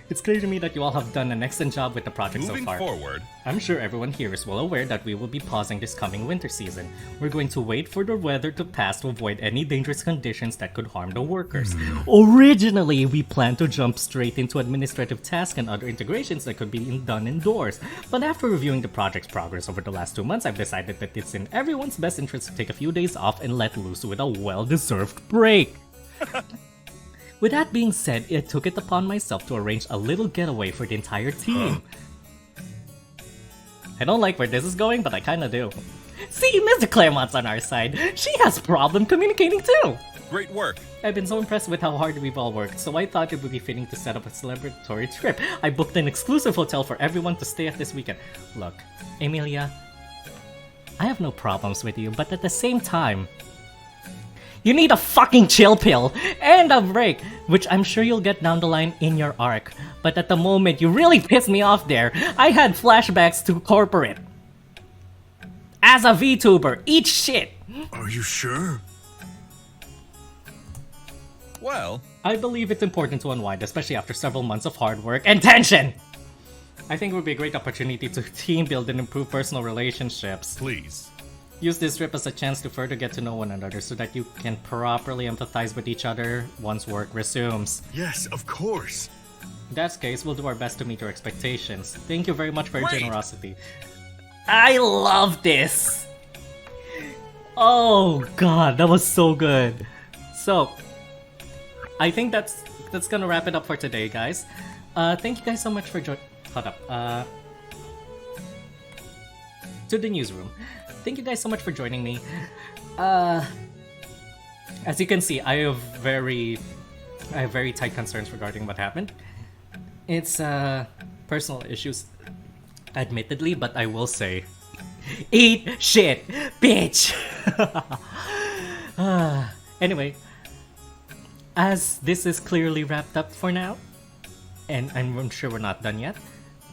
It's clear to me that you all have done an excellent job with the project so moving far. forward, I'm sure everyone here is well aware that we will be pausing this coming winter season. We're going to wait for the weather to pass to avoid any dangerous conditions that could harm the workers. Originally, we planned to jump straight into administrative tasks and other integrations that could be done indoors. But after reviewing the project's progress over the last 2 months, I've decided that it's in everyone's best interest to take a few days off and let loose with a well-deserved break. With that being said, I took it upon myself to arrange a little getaway for the entire team. I don't like where this is going, but I kinda do. See, Mr. Claremont's on our side. She has problem communicating too! great work. I've been so impressed with how hard we've all worked, so I thought it would be fitting to set up a celebratory trip. I booked an exclusive hotel for everyone to stay at this weekend. Look, Emilia, I have no problems with you, but at the same time, You need a fucking chill pill and a break, which I'm sure you'll get down the line in your arc. But at the moment, you really pissed me off there. I had flashbacks to corporate. As a VTuber, eat shit. Are you sure? Well, I believe it's important to unwind, especially after several months of hard work and tension. I think it would be a great opportunity to team build and improve personal relationships. Please. Use this trip as a chance to further get to know one another so that you can properly empathize with each other once work resumes. Yes, of course. In that case, we'll do our best to meet your expectations. Thank you very much for your generosity. I love this! Oh god, that was so good. So, I think that's gonna wrap it up for today, guys. Thank you guys so much for hold up. To the newsroom. Thank you guys so much for joining me. As you can see, I have very tight concerns regarding what happened. It's personal issues, admittedly, but I will say, eat shit, bitch. Anyway, as this is clearly wrapped up for now, and I'm sure we're not done yet,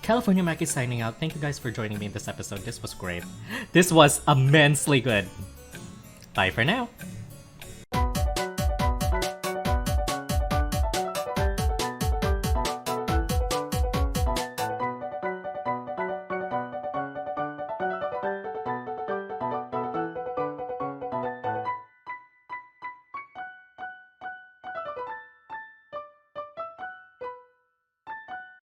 California Mack is signing out. Thank you guys for joining me in this episode. This was great. This was immensely good. Bye for now.